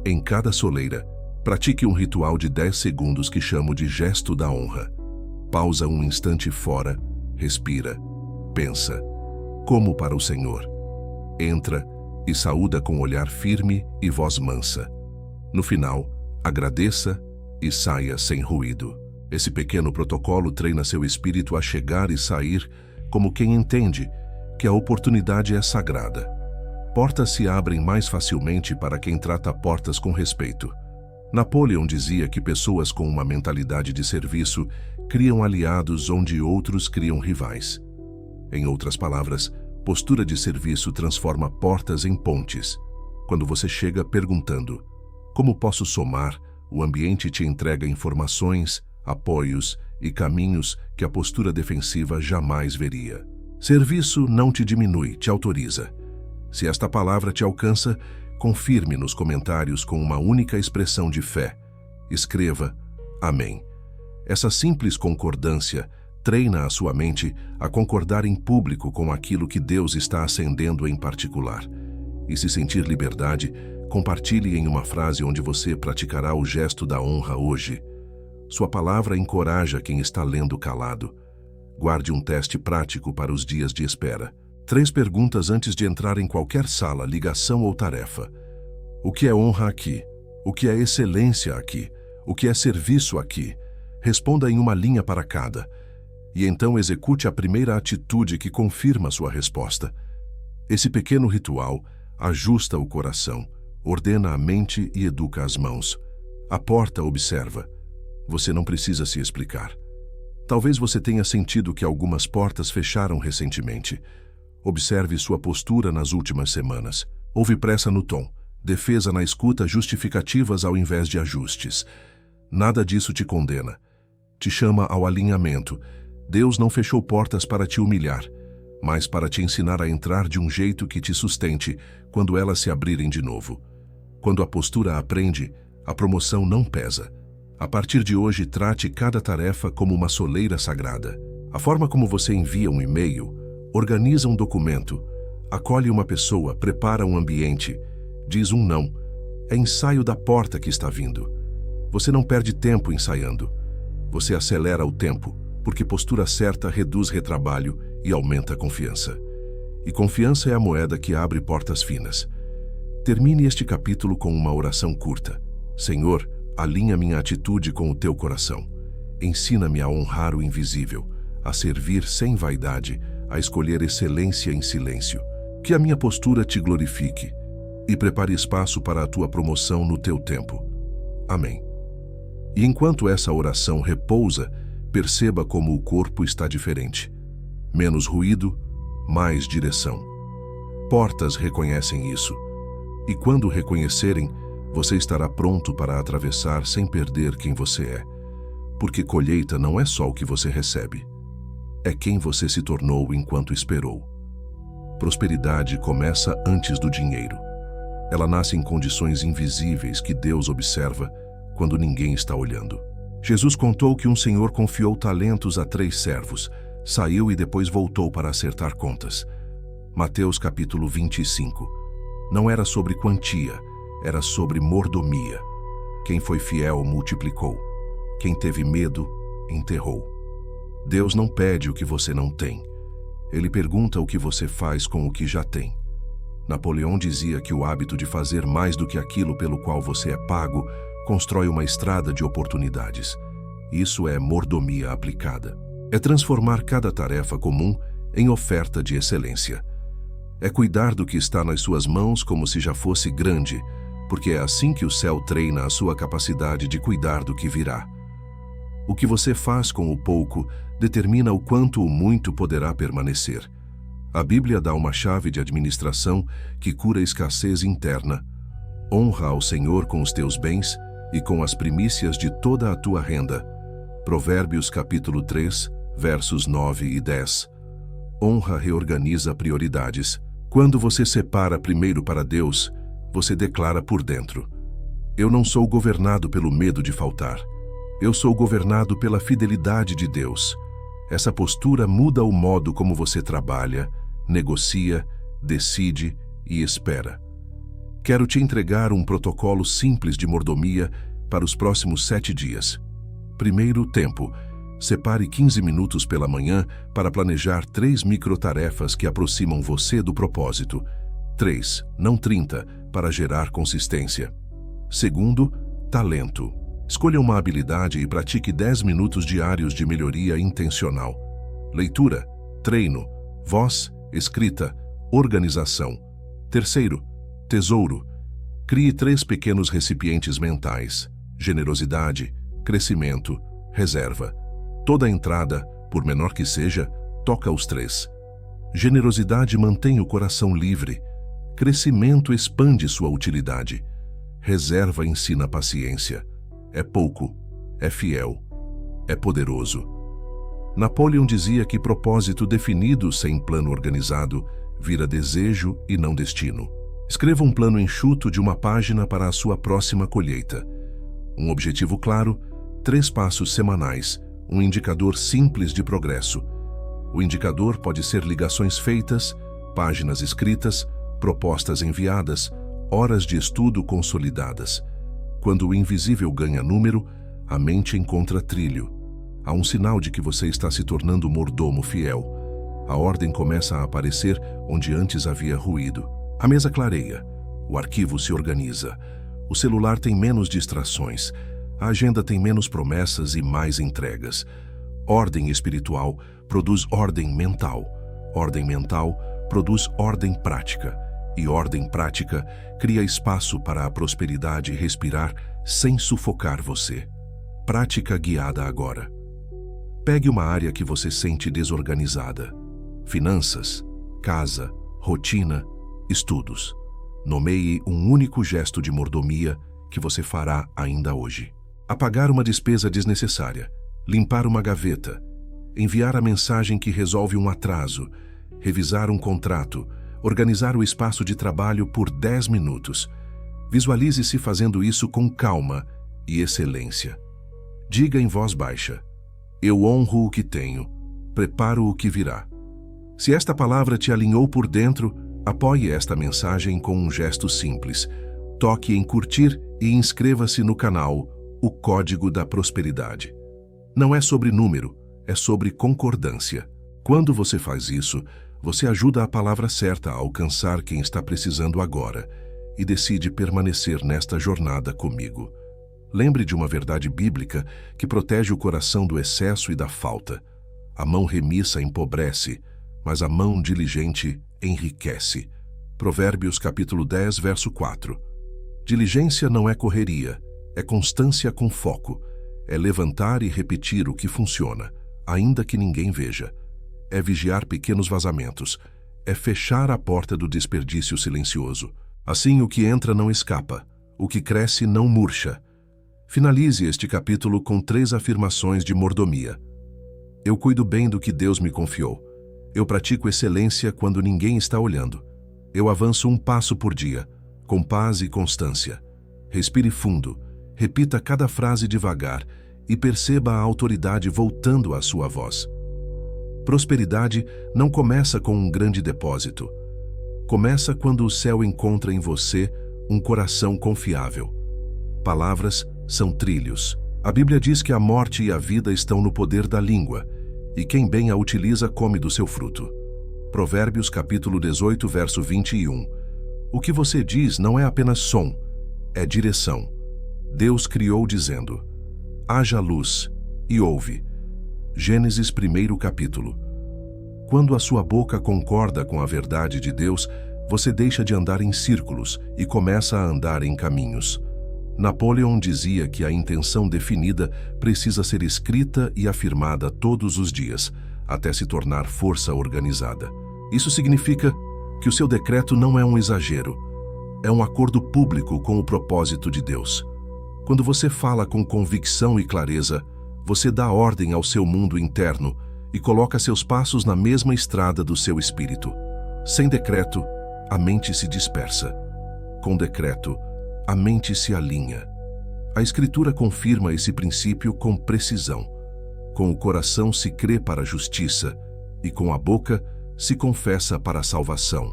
Em cada soleira, pratique um ritual de 10 segundos que chamo de gesto da honra. Pausa um instante fora, respira, pensa. Como para o Senhor. Entra e saúda com olhar firme e voz mansa. No final, agradeça e saia sem ruído. Esse pequeno protocolo treina seu espírito a chegar e sair como quem entende que a oportunidade é sagrada. Portas se abrem mais facilmente para quem trata portas com respeito. Napoleão dizia que pessoas com uma mentalidade de serviço criam aliados onde outros criam rivais. Em outras palavras, postura de serviço transforma portas em pontes. Quando você chega perguntando: como posso somar? O ambiente te entrega informações, apoios e caminhos que a postura defensiva jamais veria. Serviço não te diminui, te autoriza. Se esta palavra te alcança, confirme nos comentários com uma única expressão de fé. Escreva: Amém. Essa simples concordância treina a sua mente a concordar em público com aquilo que Deus está acendendo em particular. E se sentir liberdade, compartilhe em uma frase onde você praticará o gesto da honra hoje. Sua palavra encoraja quem está lendo calado. Guarde um teste prático para os dias de espera. 3 perguntas antes de entrar em qualquer sala, ligação ou tarefa. O que é honra aqui? O que é excelência aqui? O que é serviço aqui? Responda em uma linha para cada. E então execute a primeira atitude que confirma sua resposta. Esse pequeno ritual ajusta o coração, ordena a mente e educa as mãos. A porta observa. Você não precisa se explicar. Talvez você tenha sentido que algumas portas fecharam recentemente. Observe sua postura nas últimas semanas. Houve pressa no tom, defesa na escuta, justificativas ao invés de ajustes. Nada disso te condena. Te chama ao alinhamento. Deus não fechou portas para te humilhar, mas para te ensinar a entrar de um jeito que te sustente quando elas se abrirem de novo. Quando a postura aprende, a promoção não pesa. A partir de hoje, trate cada tarefa como uma soleira sagrada. A forma como você envia um e-mail, organiza um documento, acolhe uma pessoa, prepara um ambiente, diz um não, é ensaio da porta que está vindo. Você não perde tempo ensaiando. Você acelera o tempo, porque postura certa reduz retrabalho e aumenta a confiança. E confiança é a moeda que abre portas finas. Termine este capítulo com uma oração curta. Senhor, alinha minha atitude com o teu coração. Ensina-me a honrar o invisível, a servir sem vaidade, a escolher excelência em silêncio. Que a minha postura te glorifique e prepare espaço para a tua promoção no teu tempo. Amém. E enquanto essa oração repousa, perceba como o corpo está diferente. Menos ruído, mais direção. Portas reconhecem isso. E quando reconhecerem, você estará pronto para atravessar sem perder quem você é. Porque colheita não é só o que você recebe. É quem você se tornou enquanto esperou. Prosperidade começa antes do dinheiro. Ela nasce em condições invisíveis que Deus observa quando ninguém está olhando. Jesus contou que um senhor confiou talentos a 3 servos, saiu e depois voltou para acertar contas. Mateus capítulo 25. Não era sobre quantia, era sobre mordomia. Quem foi fiel multiplicou. Quem teve medo, enterrou. Deus não pede o que você não tem. Ele pergunta o que você faz com o que já tem. Napoleão dizia que o hábito de fazer mais do que aquilo pelo qual você é pago constrói uma estrada de oportunidades. Isso é mordomia aplicada. É transformar cada tarefa comum em oferta de excelência. É cuidar do que está nas suas mãos como se já fosse grande, porque é assim que o céu treina a sua capacidade de cuidar do que virá. O que você faz com o pouco determina o quanto o muito poderá permanecer. A Bíblia dá uma chave de administração que cura a escassez interna. Honra ao Senhor com os teus bens e com as primícias de toda a tua renda. Provérbios capítulo 3, versos 9 e 10. Honra reorganiza prioridades. Quando você separa primeiro para Deus, você declara por dentro: eu não sou governado pelo medo de faltar. Eu sou governado pela fidelidade de Deus. Essa postura muda o modo como você trabalha, negocia, decide e espera. Quero te entregar um protocolo simples de mordomia para os próximos 7 dias. Primeiro tempo. Separe 15 minutos pela manhã para planejar 3 microtarefas que aproximam você do propósito. 3, não 30, para gerar consistência. Segundo, talento. Escolha uma habilidade e pratique 10 minutos diários de melhoria intencional. Leitura, treino, voz, escrita, organização. Terceiro, tesouro. Crie 3 pequenos recipientes mentais: generosidade, crescimento, reserva. Toda entrada, por menor que seja, toca os 3. Generosidade mantém o coração livre. Crescimento expande sua utilidade. Reserva ensina paciência. É pouco, é fiel, é poderoso. Napoleão dizia que propósito definido sem plano organizado vira desejo e não destino. Escreva um plano enxuto de uma página para a sua próxima colheita. Um objetivo claro, 3 passos semanais, um indicador simples de progresso. O indicador pode ser ligações feitas, páginas escritas, propostas enviadas, horas de estudo consolidadas. Quando o invisível ganha número, a mente encontra trilho. Há um sinal de que você está se tornando mordomo fiel. A ordem começa a aparecer onde antes havia ruído. A mesa clareia. O arquivo se organiza. O celular tem menos distrações. A agenda tem menos promessas e mais entregas. Ordem espiritual produz ordem mental. Ordem mental produz ordem prática. E ordem prática cria espaço para a prosperidade respirar sem sufocar você. Prática guiada agora. Pegue uma área que você sente desorganizada. Finanças, casa, rotina, estudos. Nomeie um único gesto de mordomia que você fará ainda hoje. Apagar uma despesa desnecessária, limpar uma gaveta, enviar a mensagem que resolve um atraso, revisar um contrato, organizar o espaço de trabalho por 10 minutos. Visualize-se fazendo isso com calma e excelência. Diga em voz baixa: eu honro o que tenho, preparo o que virá. Se esta palavra te alinhou por dentro, apoie esta mensagem com um gesto simples. Toque em curtir e inscreva-se no canal O Código da Prosperidade. Não é sobre número, é sobre concordância. Quando você faz isso, você ajuda a palavra certa a alcançar quem está precisando agora e decide permanecer nesta jornada comigo. Lembre de uma verdade bíblica que protege o coração do excesso e da falta. A mão remissa empobrece, mas a mão diligente enriquece. Provérbios capítulo 10, verso 4. Diligência não é correria, é constância com foco. É levantar e repetir o que funciona, ainda que ninguém veja. É vigiar pequenos vazamentos. É fechar a porta do desperdício silencioso. Assim, o que entra não escapa, o que cresce não murcha. Finalize este capítulo com 3 afirmações de mordomia. Eu cuido bem do que Deus me confiou. Eu pratico excelência quando ninguém está olhando. Eu avanço um passo por dia, com paz e constância. Respire fundo, repita cada frase devagar e perceba a autoridade voltando à sua voz. Prosperidade não começa com um grande depósito. Começa quando o céu encontra em você um coração confiável. Palavras são trilhos. A Bíblia diz que a morte e a vida estão no poder da língua, e quem bem a utiliza come do seu fruto. Provérbios capítulo 18, verso 21. O que você diz não é apenas som, é direção. Deus criou dizendo: haja luz, e houve. Gênesis 1º capítulo. Quando a sua boca concorda com a verdade de Deus, você deixa de andar em círculos e começa a andar em caminhos. Napoleão dizia que a intenção definida precisa ser escrita e afirmada todos os dias, até se tornar força organizada. Isso significa que o seu decreto não é um exagero, é um acordo público com o propósito de Deus. Quando você fala com convicção e clareza, você dá ordem ao seu mundo interno e coloca seus passos na mesma estrada do seu espírito. Sem decreto, a mente se dispersa. Com decreto, a mente se alinha. A Escritura confirma esse princípio com precisão. Com o coração se crê para a justiça, e com a boca se confessa para a salvação.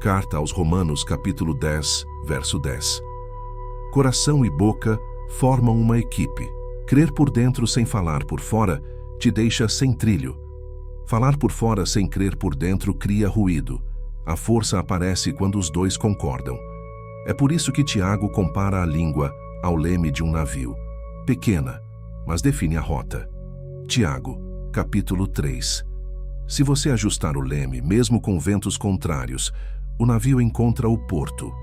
Carta aos Romanos, capítulo 10, verso 10. Coração e boca formam uma equipe. Crer por dentro sem falar por fora te deixa sem trilho. Falar por fora sem crer por dentro cria ruído. A força aparece quando os dois concordam. É por isso que Tiago compara a língua ao leme de um navio. Pequena, mas define a rota. Tiago, capítulo 3. Se você ajustar o leme, mesmo com ventos contrários, o navio encontra o porto.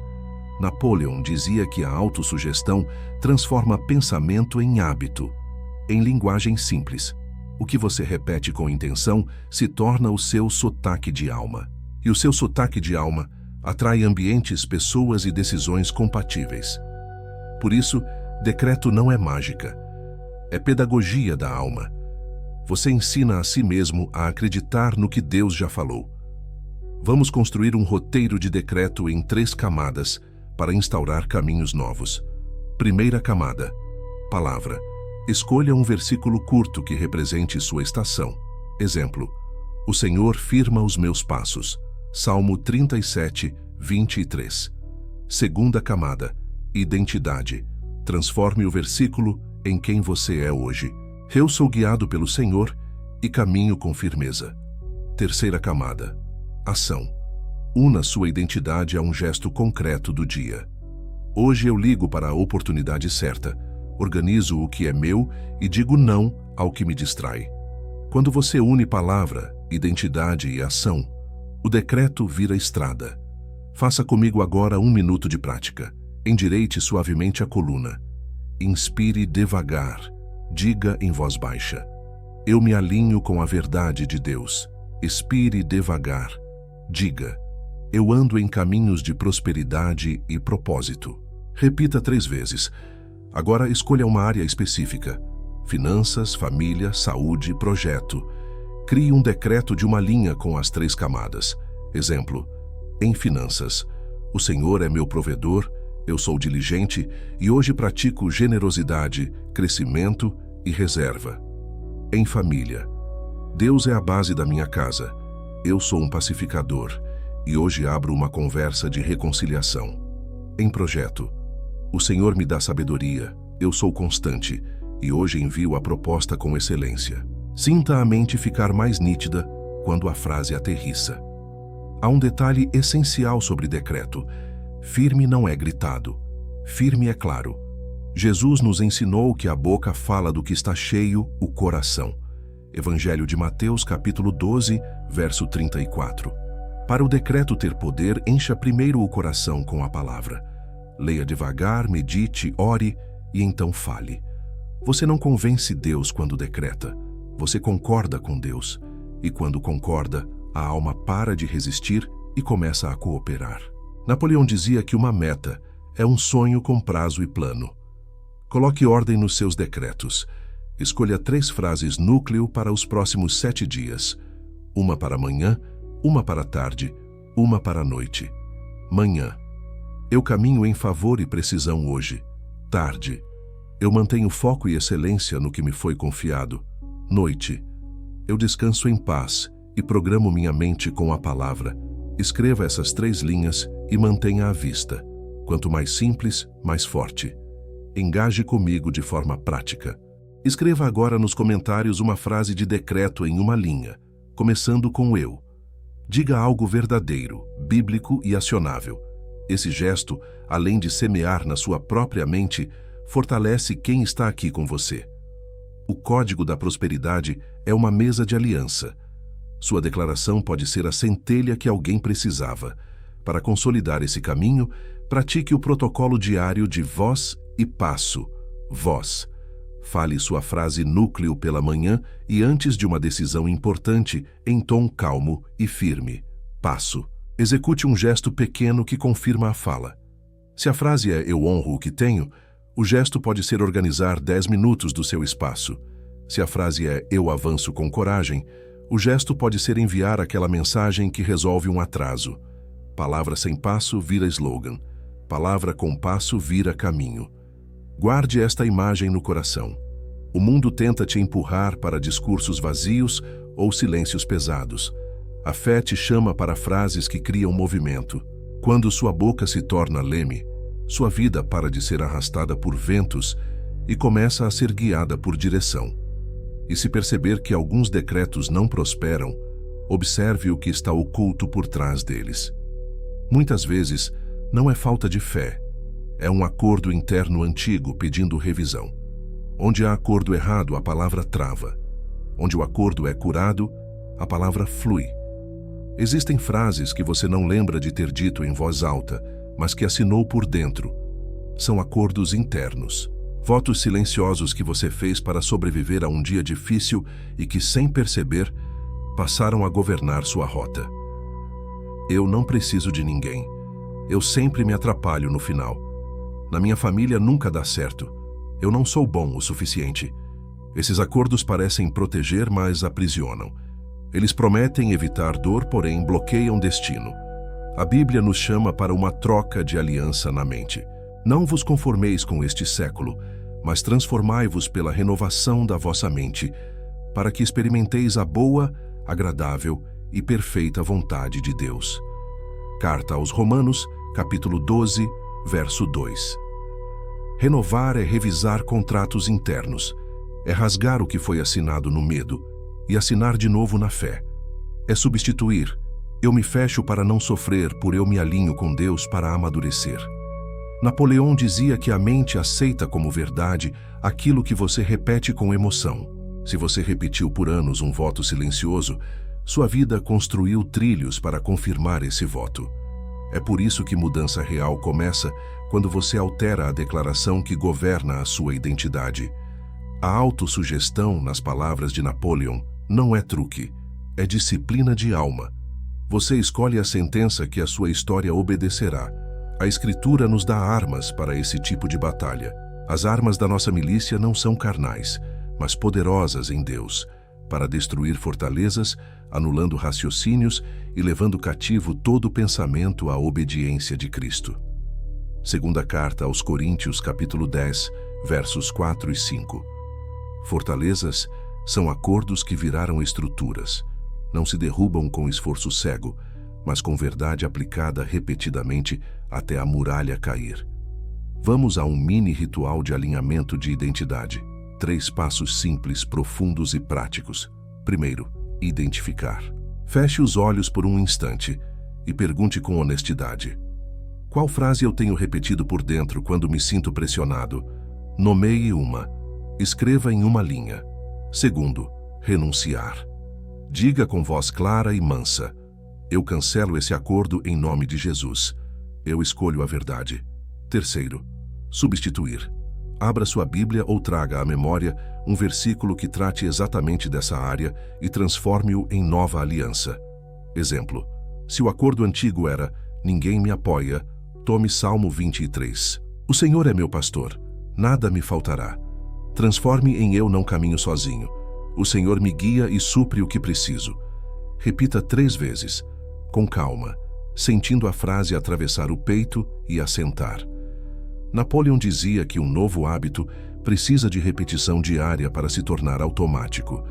Napoleão dizia que a autossugestão transforma pensamento em hábito. Em linguagem simples, o que você repete com intenção se torna o seu sotaque de alma. E o seu sotaque de alma atrai ambientes, pessoas e decisões compatíveis. Por isso, decreto não é mágica. É pedagogia da alma. Você ensina a si mesmo a acreditar no que Deus já falou. Vamos construir um roteiro de decreto em 3 camadas para instaurar caminhos novos. Primeira camada: palavra. Escolha um versículo curto que represente sua estação. Exemplo: o Senhor firma os meus passos. Salmo 37, 23. Segunda camada: identidade. Transforme o versículo em quem você é hoje. Eu sou guiado pelo Senhor e caminho com firmeza. Terceira camada: ação. Una sua identidade a um gesto concreto do dia. Hoje eu ligo para a oportunidade certa, organizo o que é meu e digo não ao que me distrai. Quando você une palavra, identidade e ação, o decreto vira estrada. Faça comigo agora 1 minuto de prática. Endireite suavemente a coluna. Inspire devagar. Diga em voz baixa: eu me alinho com a verdade de Deus. Expire devagar. Diga: eu ando em caminhos de prosperidade e propósito. Repita 3 vezes. Agora escolha uma área específica: finanças, família, saúde, projeto. Crie um decreto de uma linha com as 3 camadas. Exemplo: em finanças, o Senhor é meu provedor, eu sou diligente e hoje pratico generosidade, crescimento e reserva. Em família, Deus é a base da minha casa, eu sou um pacificador e hoje abro uma conversa de reconciliação. Em projeto, o Senhor me dá sabedoria, eu sou constante e hoje envio a proposta com excelência. Sinta a mente ficar mais nítida quando a frase aterrissa. Há um detalhe essencial sobre decreto: firme não é gritado, firme é claro. Jesus nos ensinou que a boca fala do que está cheio o coração. Evangelho de Mateus, capítulo 12, verso 34. Para o decreto ter poder, encha primeiro o coração com a palavra. Leia devagar, medite, ore e então fale. Você não convence Deus quando decreta, você concorda com Deus. E quando concorda, a alma para de resistir e começa a cooperar. Napoleão dizia que uma meta é um sonho com prazo e plano. Coloque ordem nos seus decretos. Escolha 3 frases núcleo para os próximos 7 dias. Uma para amanhã, uma para a tarde, uma para a noite. Manhã: eu caminho em favor e precisão hoje. Tarde: eu mantenho foco e excelência no que me foi confiado. Noite: eu descanso em paz e programo minha mente com a palavra. Escreva essas 3 linhas e mantenha à vista. Quanto mais simples, mais forte. Engaje comigo de forma prática. Escreva agora nos comentários uma frase de decreto em uma linha, começando com eu. Diga algo verdadeiro, bíblico e acionável. Esse gesto, além de semear na sua própria mente, fortalece quem está aqui com você. O código da prosperidade é uma mesa de aliança. Sua declaração pode ser a centelha que alguém precisava. Para consolidar esse caminho, pratique o protocolo diário de voz e passo. Voz. Fale sua frase núcleo pela manhã e antes de uma decisão importante, em tom calmo e firme. Passo. Execute um gesto pequeno que confirma a fala. Se a frase é "eu honro o que tenho", o gesto pode ser organizar 10 minutos do seu espaço. Se a frase é "eu avanço com coragem", o gesto pode ser enviar aquela mensagem que resolve um atraso. Palavra sem passo vira slogan. Palavra com passo vira caminho. Guarde esta imagem no coração. O mundo tenta te empurrar para discursos vazios ou silêncios pesados. A fé te chama para frases que criam movimento. Quando sua boca se torna leme, sua vida para de ser arrastada por ventos e começa a ser guiada por direção. E se perceber que alguns decretos não prosperam, observe o que está oculto por trás deles. Muitas vezes, não é falta de fé, é um acordo interno antigo pedindo revisão. Onde há acordo errado, a palavra trava. Onde o acordo é curado, a palavra flui. Existem frases que você não lembra de ter dito em voz alta, mas que assinou por dentro. São acordos internos. Votos silenciosos que você fez para sobreviver a um dia difícil e que, sem perceber, passaram a governar sua rota. Eu não preciso de ninguém. Eu sempre me atrapalho no final. Na minha família nunca dá certo. Eu não sou bom o suficiente. Esses acordos parecem proteger, mas aprisionam. Eles prometem evitar dor, porém bloqueiam destino. A Bíblia nos chama para uma troca de aliança na mente. Não vos conformeis com este século, mas transformai-vos pela renovação da vossa mente, para que experimenteis a boa, agradável e perfeita vontade de Deus. Carta aos Romanos, capítulo 12, verso 2. Renovar é revisar contratos internos, é rasgar o que foi assinado no medo e assinar de novo na fé. É substituir. Eu me fecho para não sofrer, por eu me alinho com Deus para amadurecer. Napoleão dizia que a mente aceita como verdade aquilo que você repete com emoção. Se você repetiu por anos um voto silencioso, sua vida construiu trilhos para confirmar esse voto. É por isso que mudança real começa quando você altera a declaração que governa a sua identidade. A autossugestão, nas palavras de Napoleão, não é truque, é disciplina de alma. Você escolhe a sentença que a sua história obedecerá. A Escritura nos dá armas para esse tipo de batalha. As armas da nossa milícia não são carnais, mas poderosas em Deus, para destruir fortalezas, anulando raciocínios e levando cativo todo pensamento à obediência de Cristo. Segunda carta aos Coríntios, capítulo 10, versos 4 e 5. Fortalezas são acordos que viraram estruturas. Não se derrubam com esforço cego, mas com verdade aplicada repetidamente até a muralha cair. Vamos a um mini ritual de alinhamento de identidade. 3 passos simples, profundos e práticos. Primeiro, identificar. Feche os olhos por um instante e pergunte com honestidade: qual frase eu tenho repetido por dentro quando me sinto pressionado? Nomeie uma. Escreva em uma linha. Segundo, renunciar. Diga com voz clara e mansa: eu cancelo esse acordo em nome de Jesus. Eu escolho a verdade. Terceiro, substituir. Abra sua Bíblia ou traga à memória um versículo que trate exatamente dessa área e transforme-o em nova aliança. Exemplo: se o acordo antigo era "ninguém me apoia", tome Salmo 23. O Senhor é meu pastor, nada me faltará. Transforme em "eu não caminho sozinho". O Senhor me guia e supre o que preciso. Repita 3 vezes, com calma, sentindo a frase atravessar o peito e assentar. Napoleão dizia que um novo hábito precisa de repetição diária para se tornar automático.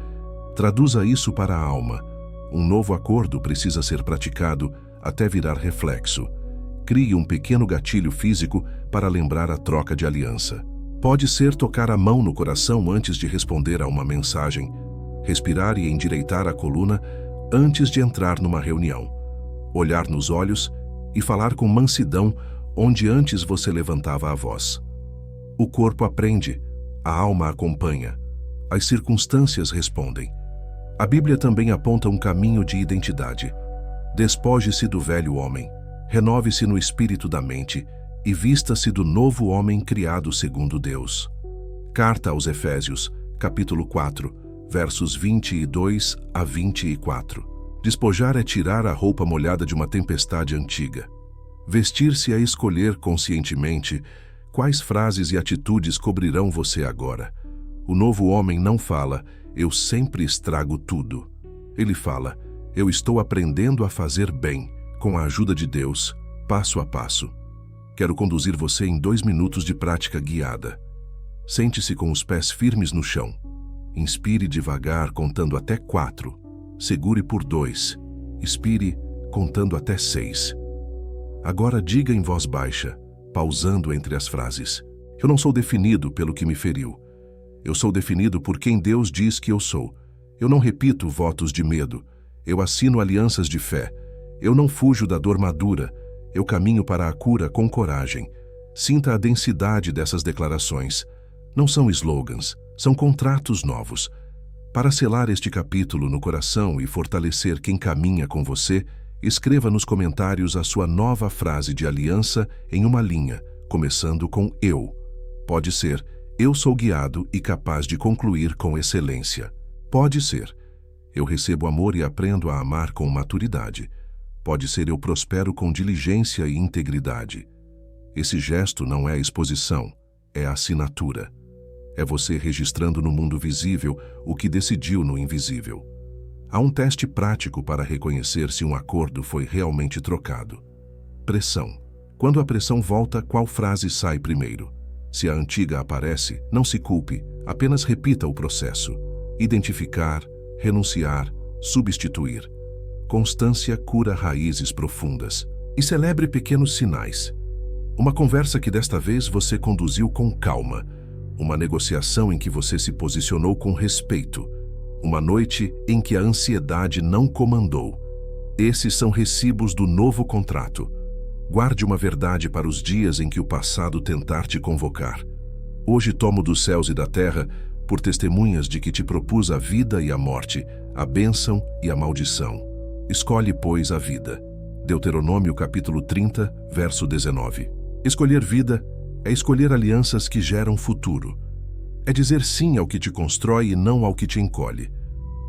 Traduza isso para a alma. Um novo acordo precisa ser praticado até virar reflexo. Crie um pequeno gatilho físico para lembrar a troca de aliança. Pode ser tocar a mão no coração antes de responder a uma mensagem, respirar e endireitar a coluna antes de entrar numa reunião, olhar nos olhos e falar com mansidão onde antes você levantava a voz. O corpo aprende, a alma acompanha, as circunstâncias respondem. A Bíblia também aponta um caminho de identidade. Despoje-se do velho homem, renove-se no espírito da mente e vista-se do novo homem criado segundo Deus. Carta aos Efésios, capítulo 4, versos 22 a 24. Despojar é tirar a roupa molhada de uma tempestade antiga. Vestir-se é escolher conscientemente quais frases e atitudes cobrirão você agora. O novo homem não fala, eu sempre estrago tudo. Ele fala, eu estou aprendendo a fazer bem, com a ajuda de Deus, passo a passo. Quero conduzir você em 2 minutos de prática guiada. Sente-se com os pés firmes no chão. Inspire devagar, contando até 4. Segure por 2. Expire, contando até 6. Agora diga em voz baixa, pausando entre as frases. Eu não sou definido pelo que me feriu. Eu sou definido por quem Deus diz que eu sou. Eu não repito votos de medo. Eu assino alianças de fé. Eu não fujo da dor madura. Eu caminho para a cura com coragem. Sinta a densidade dessas declarações. Não são slogans, são contratos novos. Para selar este capítulo no coração e fortalecer quem caminha com você, escreva nos comentários a sua nova frase de aliança em uma linha, começando com eu. Pode ser, eu sou guiado e capaz de concluir com excelência. Pode ser, eu recebo amor e aprendo a amar com maturidade. Pode ser, eu prospero com diligência e integridade. Esse gesto não é exposição, é assinatura. É você registrando no mundo visível o que decidiu no invisível. Há um teste prático para reconhecer se um acordo foi realmente trocado. Pressão. Quando a pressão volta, qual frase sai primeiro? Se a antiga aparece, não se culpe, apenas repita o processo. Identificar, renunciar, substituir. Constância cura raízes profundas. E celebre pequenos sinais. Uma conversa que desta vez você conduziu com calma. Uma negociação em que você se posicionou com respeito. Uma noite em que a ansiedade não comandou. Esses são recibos do novo contrato. Guarde uma verdade para os dias em que o passado tentar te convocar. Hoje tomo dos céus e da terra por testemunhas de que te propus a vida e a morte, a bênção e a maldição. Escolhe, pois, a vida. Deuteronômio capítulo 30, verso 19. Escolher vida é escolher alianças que geram futuro. É dizer sim ao que te constrói e não ao que te encolhe.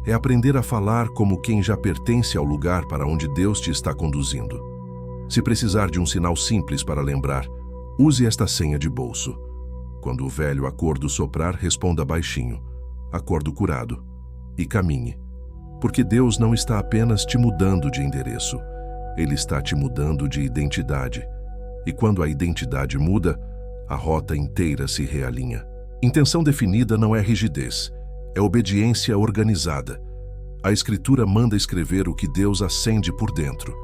É aprender a falar como quem já pertence ao lugar para onde Deus te está conduzindo. Se precisar de um sinal simples para lembrar, use esta senha de bolso. Quando o velho acordo soprar, responda baixinho, acordo curado, e caminhe. Porque Deus não está apenas te mudando de endereço, Ele está te mudando de identidade. E quando a identidade muda, a rota inteira se realinha. Intenção definida não é rigidez, é obediência organizada. A Escritura manda escrever o que Deus acende por dentro.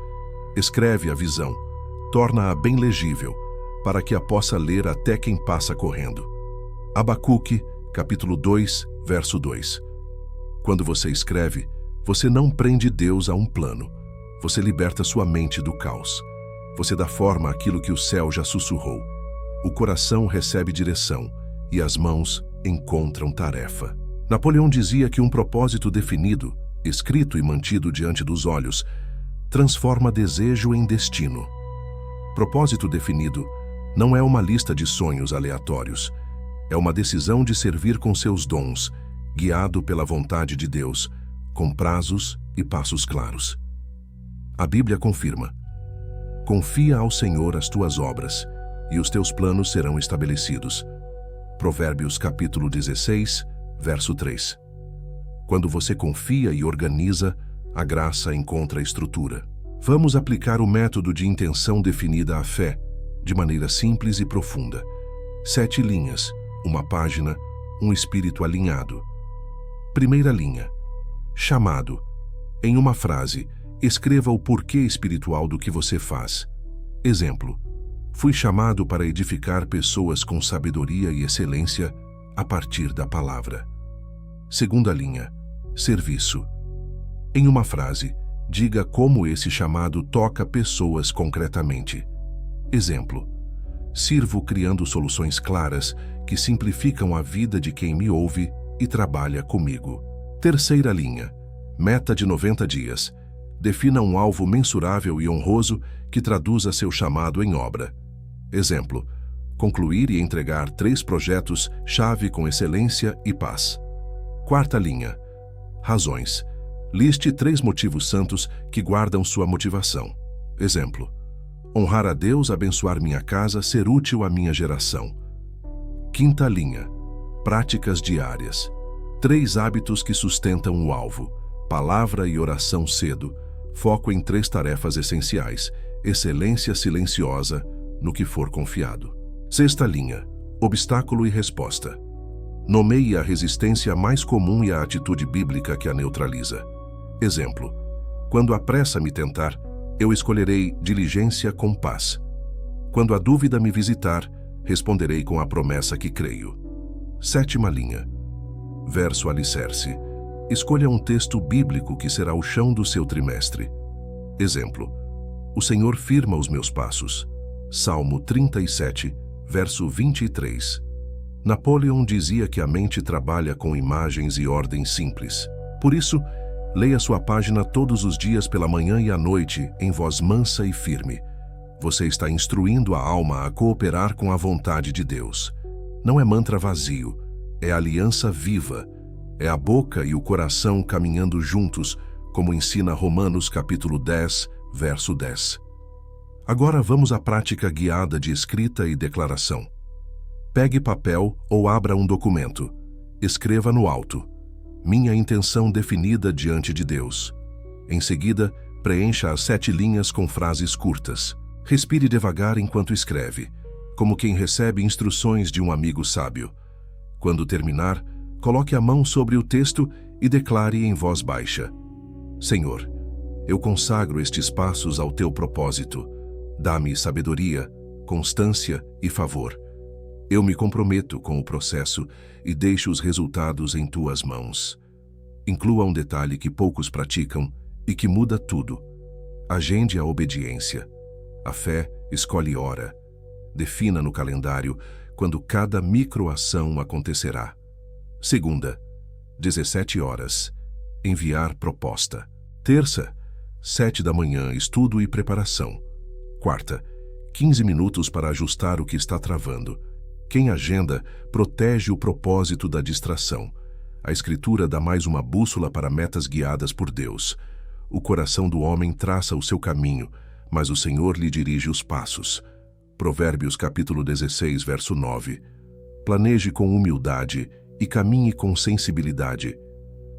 Escreve a visão, torna-a bem legível, para que a possa ler até quem passa correndo. Abacuque, capítulo 2, verso 2. Quando você escreve, você não prende Deus a um plano. Você liberta sua mente do caos. Você dá forma àquilo que o céu já sussurrou. O coração recebe direção e as mãos encontram tarefa. Napoleão dizia que um propósito definido, escrito e mantido diante dos olhos, transforma desejo em destino. Propósito definido não é uma lista de sonhos aleatórios. É uma decisão de servir com seus dons, guiado pela vontade de Deus, com prazos e passos claros. A Bíblia confirma: confia ao Senhor as tuas obras, e os teus planos serão estabelecidos. Provérbios capítulo 16, verso 3. Quando você confia e organiza, a graça encontra estrutura. Vamos aplicar o método de intenção definida à fé, de maneira simples e profunda. 7 linhas, uma página, um espírito alinhado. Primeira linha. Chamado. Em uma frase, escreva o porquê espiritual do que você faz. Exemplo: fui chamado para edificar pessoas com sabedoria e excelência a partir da palavra. Segunda linha. Serviço. Em uma frase, diga como esse chamado toca pessoas concretamente. Exemplo: sirvo criando soluções claras que simplificam a vida de quem me ouve e trabalha comigo. Terceira linha. Meta de 90 dias. Defina um alvo mensurável e honroso que traduza seu chamado em obra. Exemplo: concluir e entregar 3 projetos-chave com excelência e paz. Quarta linha. Razões. Liste 3 motivos santos que guardam sua motivação. Exemplo: honrar a Deus, abençoar minha casa, ser útil à minha geração. Quinta linha. Práticas diárias. 3 hábitos que sustentam o alvo. Palavra e oração cedo. Foco em 3 tarefas essenciais. Excelência silenciosa no que for confiado. 6ª linha. Obstáculo e resposta. Nomeie a resistência mais comum e a atitude bíblica que a neutraliza. Exemplo. Quando a pressa me tentar, eu escolherei diligência com paz. Quando a dúvida me visitar, responderei com a promessa que creio. 7ª linha. Verso alicerce. Escolha um texto bíblico que será o chão do seu trimestre. Exemplo. O Senhor firma os meus passos. Salmo 37, verso 23. Napoleão dizia que a mente trabalha com imagens e ordens simples. Por isso, leia sua página todos os dias pela manhã e à noite, em voz mansa e firme. Você está instruindo a alma a cooperar com a vontade de Deus. Não é mantra vazio, é aliança viva. É a boca e o coração caminhando juntos, como ensina Romanos capítulo 10, verso 10. Agora vamos à prática guiada de escrita e declaração. Pegue papel ou abra um documento. Escreva no alto. Minha intenção definida diante de Deus. Em seguida, preencha as 7 linhas com frases curtas. Respire devagar enquanto escreve, como quem recebe instruções de um amigo sábio. Quando terminar, coloque a mão sobre o texto e declare em voz baixa: Senhor, eu consagro estes passos ao teu propósito. Dá-me sabedoria, constância e favor. Eu me comprometo com o processo e deixo os resultados em tuas mãos. Inclua um detalhe que poucos praticam e que muda tudo. Agende a obediência. A fé escolhe hora. Defina no calendário quando cada microação acontecerá. Segunda, 17 horas. Enviar proposta. Terça, 7 da manhã, estudo e preparação. Quarta, 15 minutos para ajustar o que está travando. Quem agenda protege o propósito da distração. A Escritura dá mais uma bússola para metas guiadas por Deus. O coração do homem traça o seu caminho, mas o Senhor lhe dirige os passos. Provérbios capítulo 16, verso 9. Planeje com humildade e caminhe com sensibilidade.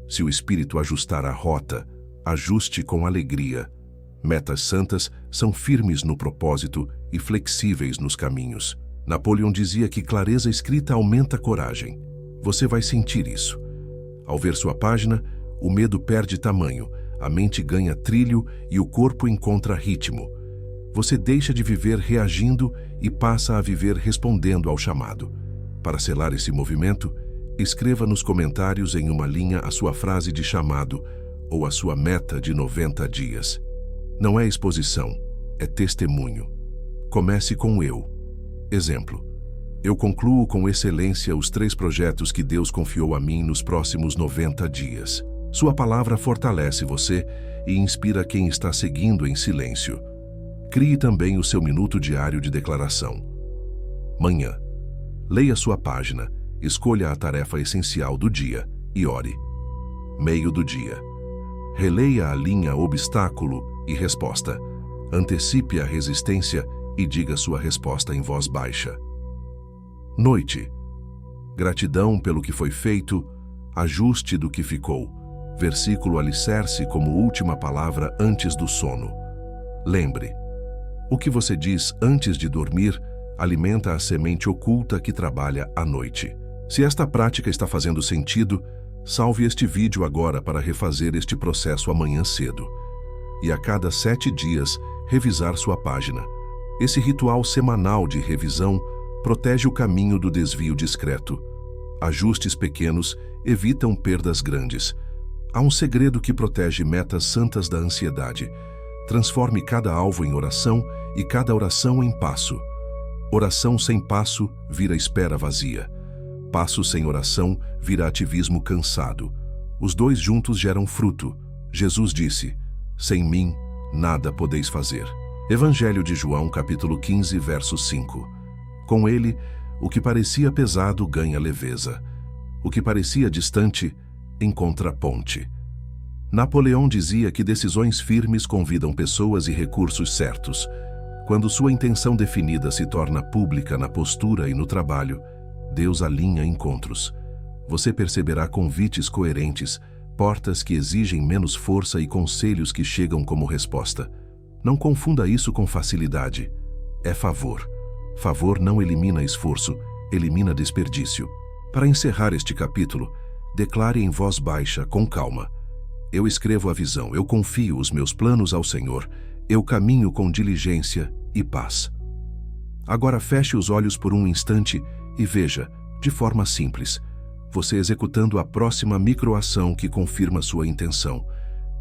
Se o Espírito ajustar a rota, ajuste com alegria. Metas santas são firmes no propósito e flexíveis nos caminhos. Napoleão dizia que clareza escrita aumenta a coragem. Você vai sentir isso. Ao ver sua página, o medo perde tamanho, a mente ganha trilho e o corpo encontra ritmo. Você deixa de viver reagindo e passa a viver respondendo ao chamado. Para selar esse movimento, escreva nos comentários em uma linha a sua frase de chamado ou a sua meta de 90 dias. Não é exposição, é testemunho. Comece com eu. Exemplo. Eu concluo com excelência os 3 projetos que Deus confiou a mim nos próximos 90 dias. Sua palavra fortalece você e inspira quem está seguindo em silêncio. Crie também o seu minuto diário de declaração. Manhã. Leia sua página, escolha a tarefa essencial do dia e ore. Meio do dia. Releia a linha obstáculo e resposta. Antecipe a resistência e diga sua resposta em voz baixa. Noite. Gratidão pelo que foi feito, ajuste do que ficou. Versículo alicerce como última palavra antes do sono. Lembre, o que você diz antes de dormir alimenta a semente oculta que trabalha à noite. Se esta prática está fazendo sentido, salve este vídeo agora para refazer este processo amanhã cedo. E a cada 7 dias, revisar sua página. Esse ritual semanal de revisão protege o caminho do desvio discreto. Ajustes pequenos evitam perdas grandes. Há um segredo que protege metas santas da ansiedade. Transforme cada alvo em oração e cada oração em passo. Oração sem passo vira espera vazia. Passo sem oração vira ativismo cansado. Os 2 juntos geram fruto. Jesus disse: sem mim, nada podeis fazer. Evangelho de João, capítulo 15, verso 5. Com ele, o que parecia pesado ganha leveza. O que parecia distante encontra ponte. Napoleão dizia que decisões firmes convidam pessoas e recursos certos. Quando sua intenção definida se torna pública na postura e no trabalho, Deus alinha encontros. Você perceberá convites coerentes, portas que exigem menos força e conselhos que chegam como resposta. Não confunda isso com facilidade. É favor. Favor não elimina esforço, elimina desperdício. Para encerrar este capítulo, declare em voz baixa, com calma: eu escrevo a visão, eu confio os meus planos ao Senhor, eu caminho com diligência e paz. Agora feche os olhos por um instante e veja, de forma simples, você executando a próxima microação que confirma sua intenção.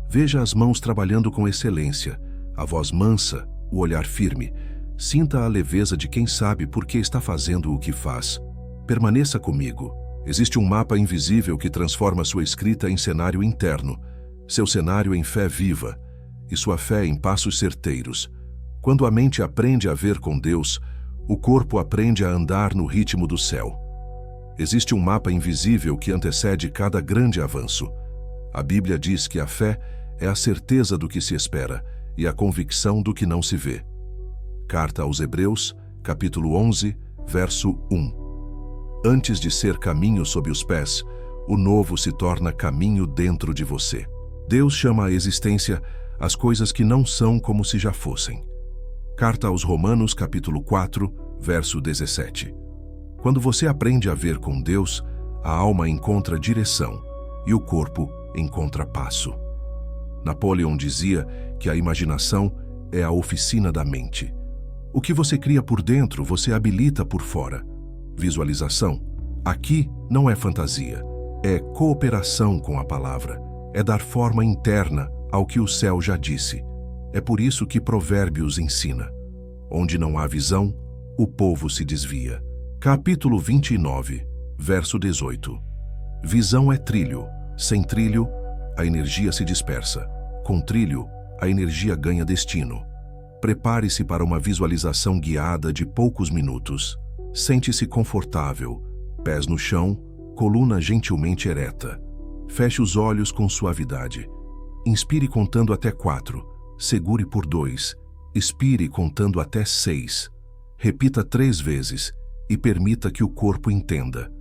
Veja as mãos trabalhando com excelência, a voz mansa, o olhar firme. Sinta a leveza de quem sabe por que está fazendo o que faz. Permaneça comigo. Existe um mapa invisível que transforma sua escrita em cenário interno, seu cenário em fé viva e sua fé em passos certeiros. Quando a mente aprende a ver com Deus, o corpo aprende a andar no ritmo do céu. Existe um mapa invisível que antecede cada grande avanço. A Bíblia diz que a fé é a certeza do que se espera e a convicção do que não se vê. Carta aos Hebreus, capítulo 11, verso 1. Antes de ser caminho sob os pés, o novo se torna caminho dentro de você. Deus chama à existência as coisas que não são como se já fossem. Carta aos Romanos, capítulo 4, verso 17. Quando você aprende a ver com Deus, a alma encontra direção e o corpo encontra passo. Napoleão dizia que a imaginação é a oficina da mente. O que você cria por dentro, você habilita por fora. Visualização. Aqui não é fantasia, é cooperação com a palavra. É dar forma interna ao que o céu já disse. É por isso que Provérbios ensina: onde não há visão, o povo se desvia. Capítulo 29, verso 18. Visão é trilho. Sem trilho, a energia se dispersa. Com trilho, a energia ganha destino. Prepare-se para uma visualização guiada de poucos minutos. Sente-se confortável, pés no chão, coluna gentilmente ereta. Feche os olhos com suavidade. Inspire contando até 4. Segure por 2. Expire contando até 6. Repita 3 vezes e permita que o corpo entenda.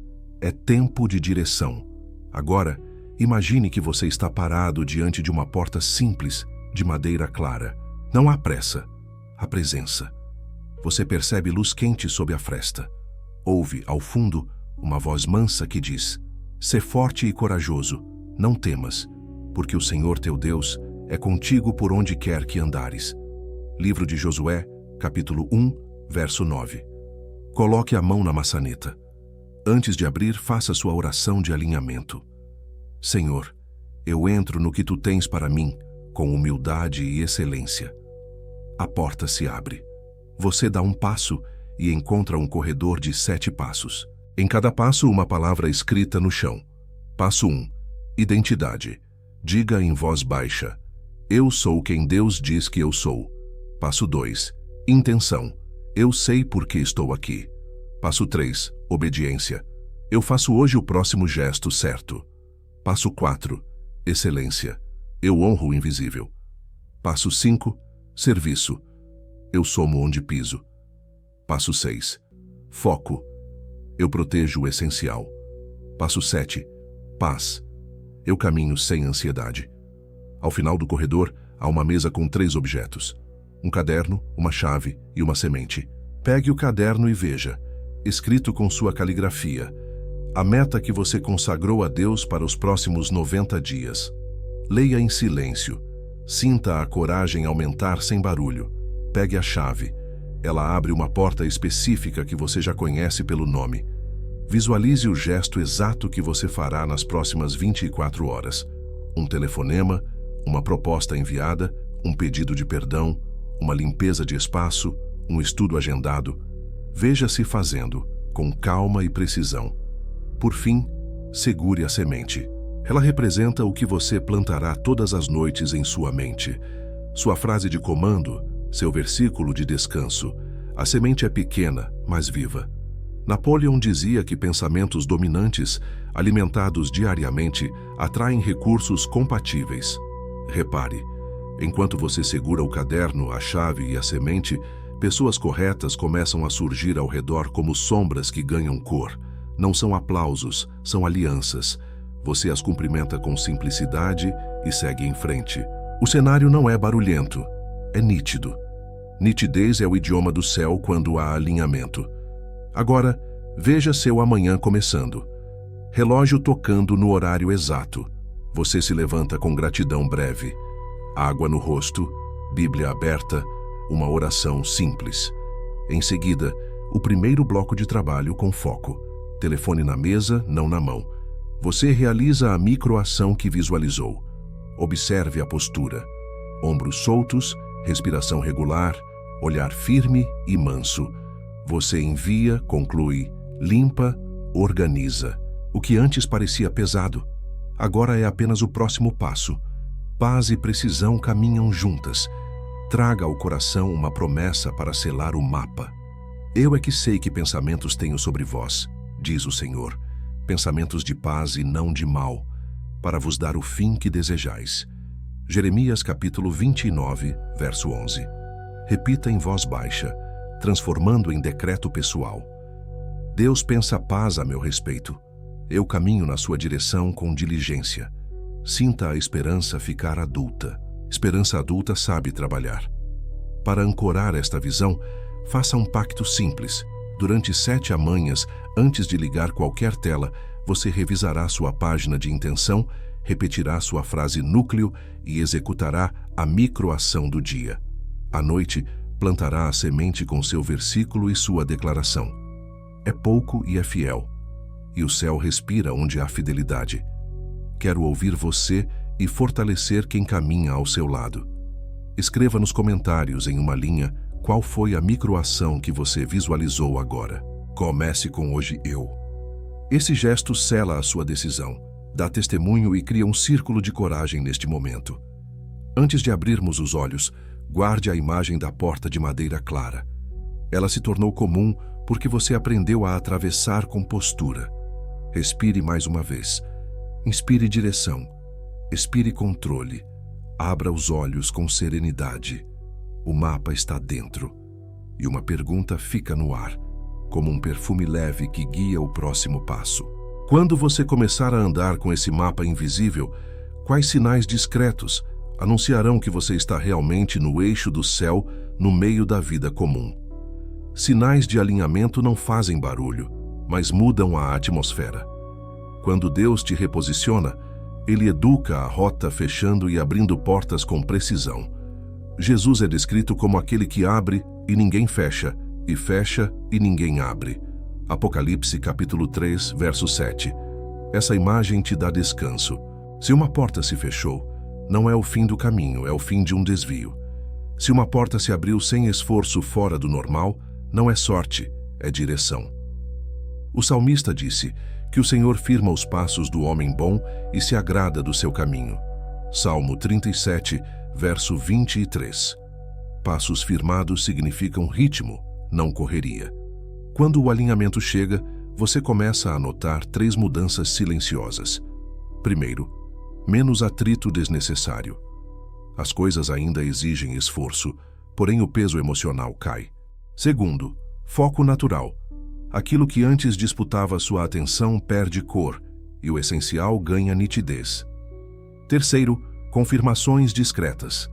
É tempo de direção. Agora, imagine que você está parado diante de uma porta simples, de madeira clara. Não há pressa, há presença. Você percebe luz quente sob a fresta. Ouve, ao fundo, uma voz mansa que diz: sê forte e corajoso, não temas, porque o Senhor teu Deus é contigo por onde quer que andares. Livro de Josué, capítulo 1, verso 9. Coloque a mão na maçaneta. Antes de abrir, faça sua oração de alinhamento. Senhor, eu entro no que tu tens para mim, com humildade e excelência. A porta se abre. Você dá um passo e encontra um corredor de 7 passos. Em cada passo, uma palavra escrita no chão. Passo 1. Identidade. Diga em voz baixa: eu sou quem Deus diz que eu sou. Passo 2. Intenção. Eu sei por que estou aqui. Passo 3. Obediência. Eu faço hoje o próximo gesto certo. Passo 4. Excelência. Eu honro o invisível. Passo 5. Serviço. Eu somo onde piso. Passo 6. Foco. Eu protejo o essencial. Passo 7. Paz. Eu caminho sem ansiedade. Ao final do corredor, há uma mesa com 3 objetos. Um caderno, uma chave e uma semente. Pegue o caderno e veja, escrito com sua caligrafia, a meta que você consagrou a Deus para os próximos 90 dias. Leia em silêncio. Sinta a coragem aumentar sem barulho. Pegue a chave. Ela abre uma porta específica que você já conhece pelo nome. Visualize o gesto exato que você fará nas próximas 24 horas. Um telefonema, uma proposta enviada, um pedido de perdão, uma limpeza de espaço, um estudo agendado. Veja-se fazendo, com calma e precisão. Por fim, segure a semente. Ela representa o que você plantará todas as noites em sua mente. Sua frase de comando, seu versículo de descanso. A semente é pequena, mas viva. Napoleão dizia que pensamentos dominantes, alimentados diariamente, atraem recursos compatíveis. Repare, enquanto você segura o caderno, a chave e a semente, pessoas corretas começam a surgir ao redor como sombras que ganham cor. Não são aplausos, são alianças. Você as cumprimenta com simplicidade e segue em frente. O cenário não é barulhento, é nítido. Nitidez é o idioma do céu quando há alinhamento. Agora, veja seu amanhã começando. Relógio tocando no horário exato. Você se levanta com gratidão breve. Água no rosto, Bíblia aberta, uma oração simples. Em seguida, o primeiro bloco de trabalho com foco. Telefone na mesa, não na mão. Você realiza a microação que visualizou. Observe a postura. Ombros soltos, respiração regular, olhar firme e manso. Você envia, conclui, limpa, organiza. O que antes parecia pesado, agora é apenas o próximo passo. Paz e precisão caminham juntas. Traga ao coração uma promessa para selar o mapa. Eu é que sei que pensamentos tenho sobre vós, diz o Senhor, pensamentos de paz e não de mal, para vos dar o fim que desejais. Jeremias capítulo 29, verso 11. Repita em voz baixa, transformando em decreto pessoal. Deus pensa paz a meu respeito. Eu caminho na sua direção com diligência. Sinta a esperança ficar adulta. Esperança adulta sabe trabalhar. Para ancorar esta visão, faça um pacto simples. Durante 7 amanhãs, antes de ligar qualquer tela, você revisará sua página de intenção, repetirá sua frase núcleo e executará a microação do dia. À noite, plantará a semente com seu versículo e sua declaração. É pouco e é fiel. E o céu respira onde há fidelidade. Quero ouvir você e fortalecer quem caminha ao seu lado. Escreva nos comentários em uma linha qual foi a microação que você visualizou agora. Comece com hoje eu. Esse gesto sela a sua decisão, dá testemunho e cria um círculo de coragem neste momento. Antes de abrirmos os olhos, guarde a imagem da porta de madeira clara. Ela se tornou comum porque você aprendeu a atravessar com postura. Respire mais uma vez. Inspire direção. Expire controle. Abra os olhos com serenidade. O mapa está dentro. E uma pergunta fica no ar, como um perfume leve que guia o próximo passo. Quando você começar a andar com esse mapa invisível, quais sinais discretos anunciarão que você está realmente no eixo do céu, no meio da vida comum? Sinais de alinhamento não fazem barulho, mas mudam a atmosfera. Quando Deus te reposiciona, Ele educa a rota fechando e abrindo portas com precisão. Jesus é descrito como aquele que abre e ninguém fecha, e fecha e ninguém abre. Apocalipse capítulo 3, verso 7. Essa imagem te dá descanso. Se uma porta se fechou, não é o fim do caminho, é o fim de um desvio. Se uma porta se abriu sem esforço fora do normal, não é sorte, é direção. O salmista disse que o Senhor firma os passos do homem bom e se agrada do seu caminho. Salmo 37, verso 23. Passos firmados significam ritmo, não correria. Quando o alinhamento chega, você começa a notar 3 mudanças silenciosas. Primeiro, menos atrito desnecessário. As coisas ainda exigem esforço, porém o peso emocional cai. Segundo, foco natural. Aquilo que antes disputava sua atenção perde cor e o essencial ganha nitidez. Terceiro, confirmações discretas.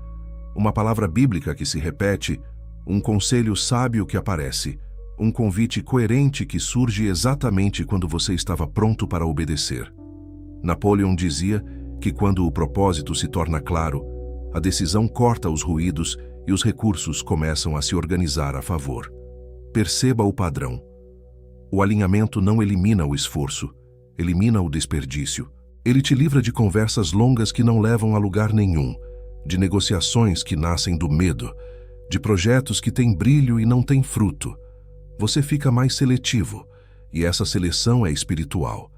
Uma palavra bíblica que se repete, um conselho sábio que aparece, um convite coerente que surge exatamente quando você estava pronto para obedecer. Napoleão dizia que quando o propósito se torna claro, a decisão corta os ruídos e os recursos começam a se organizar a favor. Perceba o padrão. O alinhamento não elimina o esforço, elimina o desperdício. Ele te livra de conversas longas que não levam a lugar nenhum, de negociações que nascem do medo, de projetos que têm brilho e não têm fruto. Você fica mais seletivo, e essa seleção é espiritual.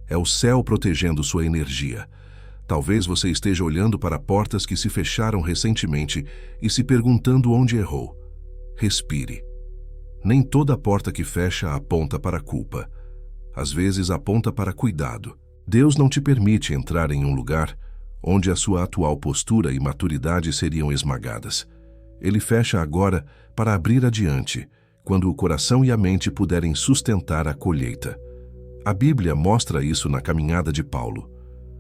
É o céu protegendo sua energia. Talvez você esteja olhando para portas que se fecharam recentemente e se perguntando onde errou. Respire. Nem toda porta que fecha aponta para a culpa. Às vezes aponta para cuidado. Deus não te permite entrar em um lugar onde a sua atual postura e maturidade seriam esmagadas. Ele fecha agora para abrir adiante, quando o coração e a mente puderem sustentar a colheita. A Bíblia mostra isso na caminhada de Paulo.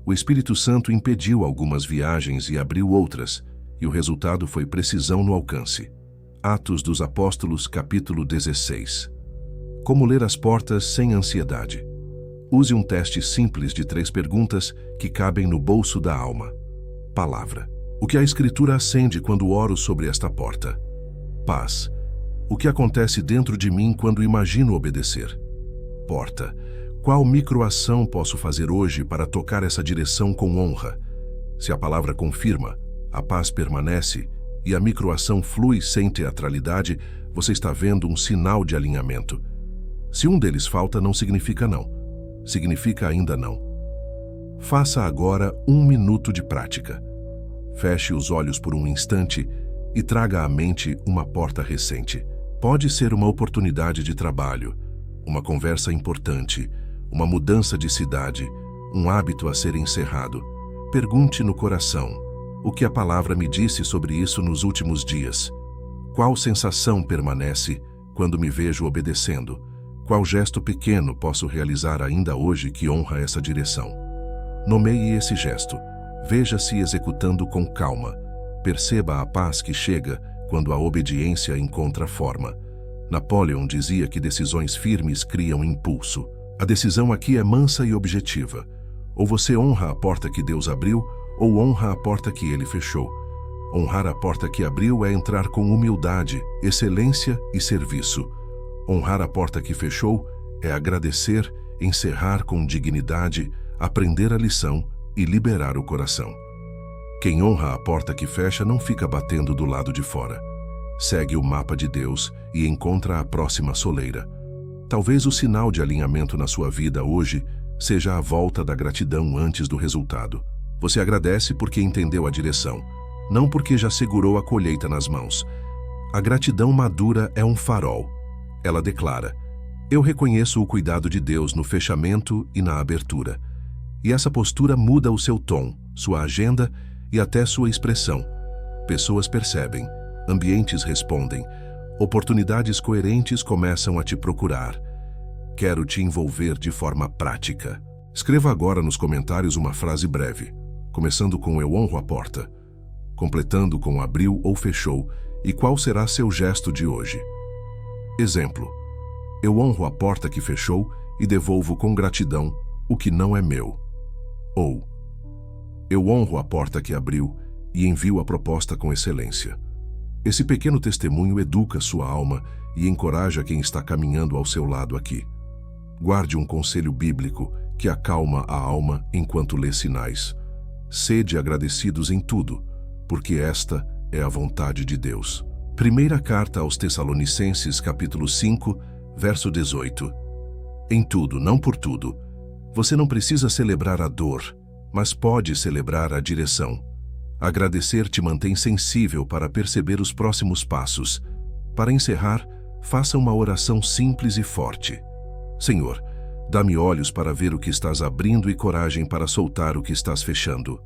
O Espírito Santo impediu algumas viagens e abriu outras, e o resultado foi precisão no alcance. Atos dos Apóstolos, capítulo 16. Como ler as portas sem ansiedade? Use um teste simples de 3 perguntas que cabem no bolso da alma. Palavra. O que a Escritura acende quando oro sobre esta porta? Paz. O que acontece dentro de mim quando imagino obedecer? Porta. Qual microação posso fazer hoje para tocar essa direção com honra? Se a palavra confirma, a paz permanece e a microação flui sem teatralidade, você está vendo um sinal de alinhamento. Se um deles falta, não significa não. Significa ainda não. Faça agora 1 minuto de prática. Feche os olhos por um instante e traga à mente uma porta recente. Pode ser uma oportunidade de trabalho, uma conversa importante, uma mudança de cidade, um hábito a ser encerrado. Pergunte no coração: o que a palavra me disse sobre isso nos últimos dias? Qual sensação permanece quando me vejo obedecendo? Qual gesto pequeno posso realizar ainda hoje que honra essa direção? Nomeie esse gesto. Veja-se executando com calma. Perceba a paz que chega quando a obediência encontra forma. Napoleão dizia que decisões firmes criam impulso. A decisão aqui é mansa e objetiva. Ou você honra a porta que Deus abriu, ou honra a porta que Ele fechou. Honrar a porta que abriu é entrar com humildade, excelência e serviço. Honrar a porta que fechou é agradecer, encerrar com dignidade, aprender a lição e liberar o coração. Quem honra a porta que fecha não fica batendo do lado de fora. Segue o mapa de Deus e encontra a próxima soleira. Talvez o sinal de alinhamento na sua vida hoje seja a volta da gratidão antes do resultado. Você agradece porque entendeu a direção, não porque já segurou a colheita nas mãos. A gratidão madura é um farol. Ela declara: eu reconheço o cuidado de Deus no fechamento e na abertura. E essa postura muda o seu tom, sua agenda e até sua expressão. Pessoas percebem, ambientes respondem, oportunidades coerentes começam a te procurar. Quero te envolver de forma prática. Escreva agora nos comentários uma frase breve, começando com eu honro a porta, completando com abriu ou fechou e qual será seu gesto de hoje. Exemplo: eu honro a porta que fechou e devolvo com gratidão o que não é meu. Ou, eu honro a porta que abriu e envio a proposta com excelência. Esse pequeno testemunho educa sua alma e encoraja quem está caminhando ao seu lado aqui. Guarde um conselho bíblico que acalma a alma enquanto lê sinais. Sede agradecidos em tudo, porque esta é a vontade de Deus. Primeira carta aos Tessalonicenses, capítulo 5, verso 18. Em tudo, não por tudo. Você não precisa celebrar a dor, mas pode celebrar a direção. Agradecer te mantém sensível para perceber os próximos passos. Para encerrar, faça uma oração simples e forte. Senhor, dá-me olhos para ver o que estás abrindo e coragem para soltar o que estás fechando.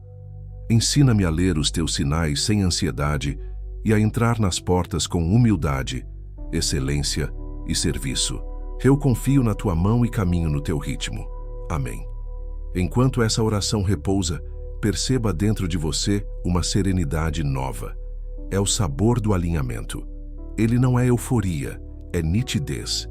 Ensina-me a ler os teus sinais sem ansiedade e a entrar nas portas com humildade, excelência e serviço. Eu confio na tua mão e caminho no teu ritmo. Amém. Enquanto essa oração repousa, perceba dentro de você uma serenidade nova. É o sabor do alinhamento. Ele não é euforia, é nitidez.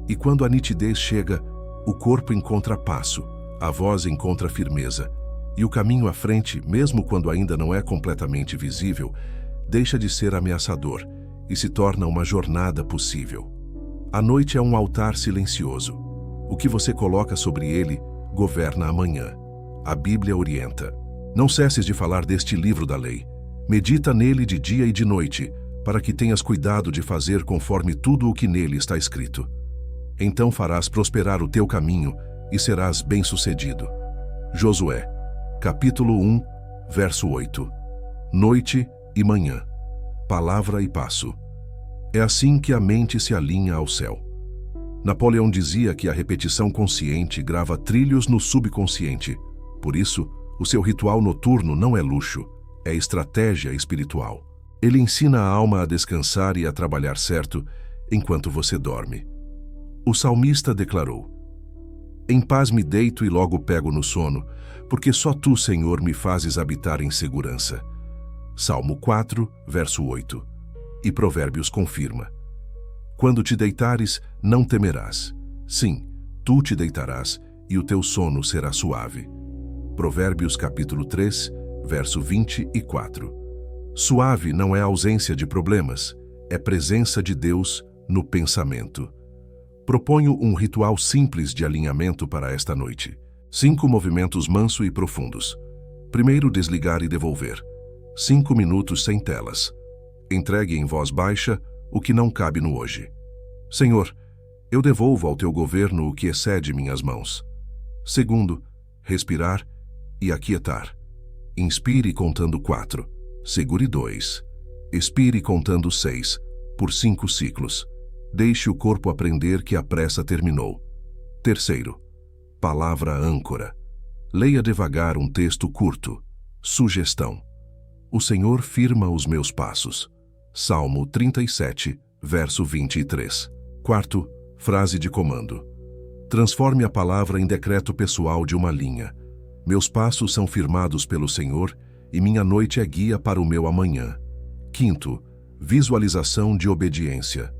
E quando a nitidez chega, o corpo encontra passo, a voz encontra firmeza, e o caminho à frente, mesmo quando ainda não é completamente visível, deixa de ser ameaçador e se torna uma jornada possível. A noite é um altar silencioso. O que você coloca sobre ele governa amanhã. A Bíblia orienta. Não cesses de falar deste livro da lei. Medita nele de dia e de noite, para que tenhas cuidado de fazer conforme tudo o que nele está escrito. Então farás prosperar o teu caminho e serás bem-sucedido. Josué, capítulo 1, verso 8. Noite e manhã. Palavra e passo. É assim que a mente se alinha ao céu. Napoleão dizia que a repetição consciente grava trilhos no subconsciente. Por isso, o seu ritual noturno não é luxo, é estratégia espiritual. Ele ensina a alma a descansar e a trabalhar certo enquanto você dorme. O salmista declarou: Em paz me deito e logo pego no sono, porque só tu, Senhor, me fazes habitar em segurança. Salmo 4, verso 8. E Provérbios confirma: quando te deitares, não temerás. Sim, tu te deitarás e o teu sono será suave. Provérbios capítulo 3, verso 24. Suave não é ausência de problemas, é presença de Deus no pensamento. Proponho um ritual simples de alinhamento para esta noite. 5 movimentos manso e profundos. Primeiro, desligar e devolver. 5 minutos sem telas. Entregue em voz baixa o que não cabe no hoje. Senhor, eu devolvo ao teu governo o que excede minhas mãos. Segundo, respirar e aquietar. Inspire contando 4. Segure 2. Expire contando 6, por 5 ciclos. Deixe o corpo aprender que a pressa terminou. Terceiro, palavra âncora. Leia devagar um texto curto. Sugestão: o Senhor firma os meus passos. Salmo 37, verso 23. Quarto, frase de comando. Transforme a palavra em decreto pessoal de uma linha. Meus passos são firmados pelo Senhor e minha noite é guia para o meu amanhã. Quinto, visualização de obediência.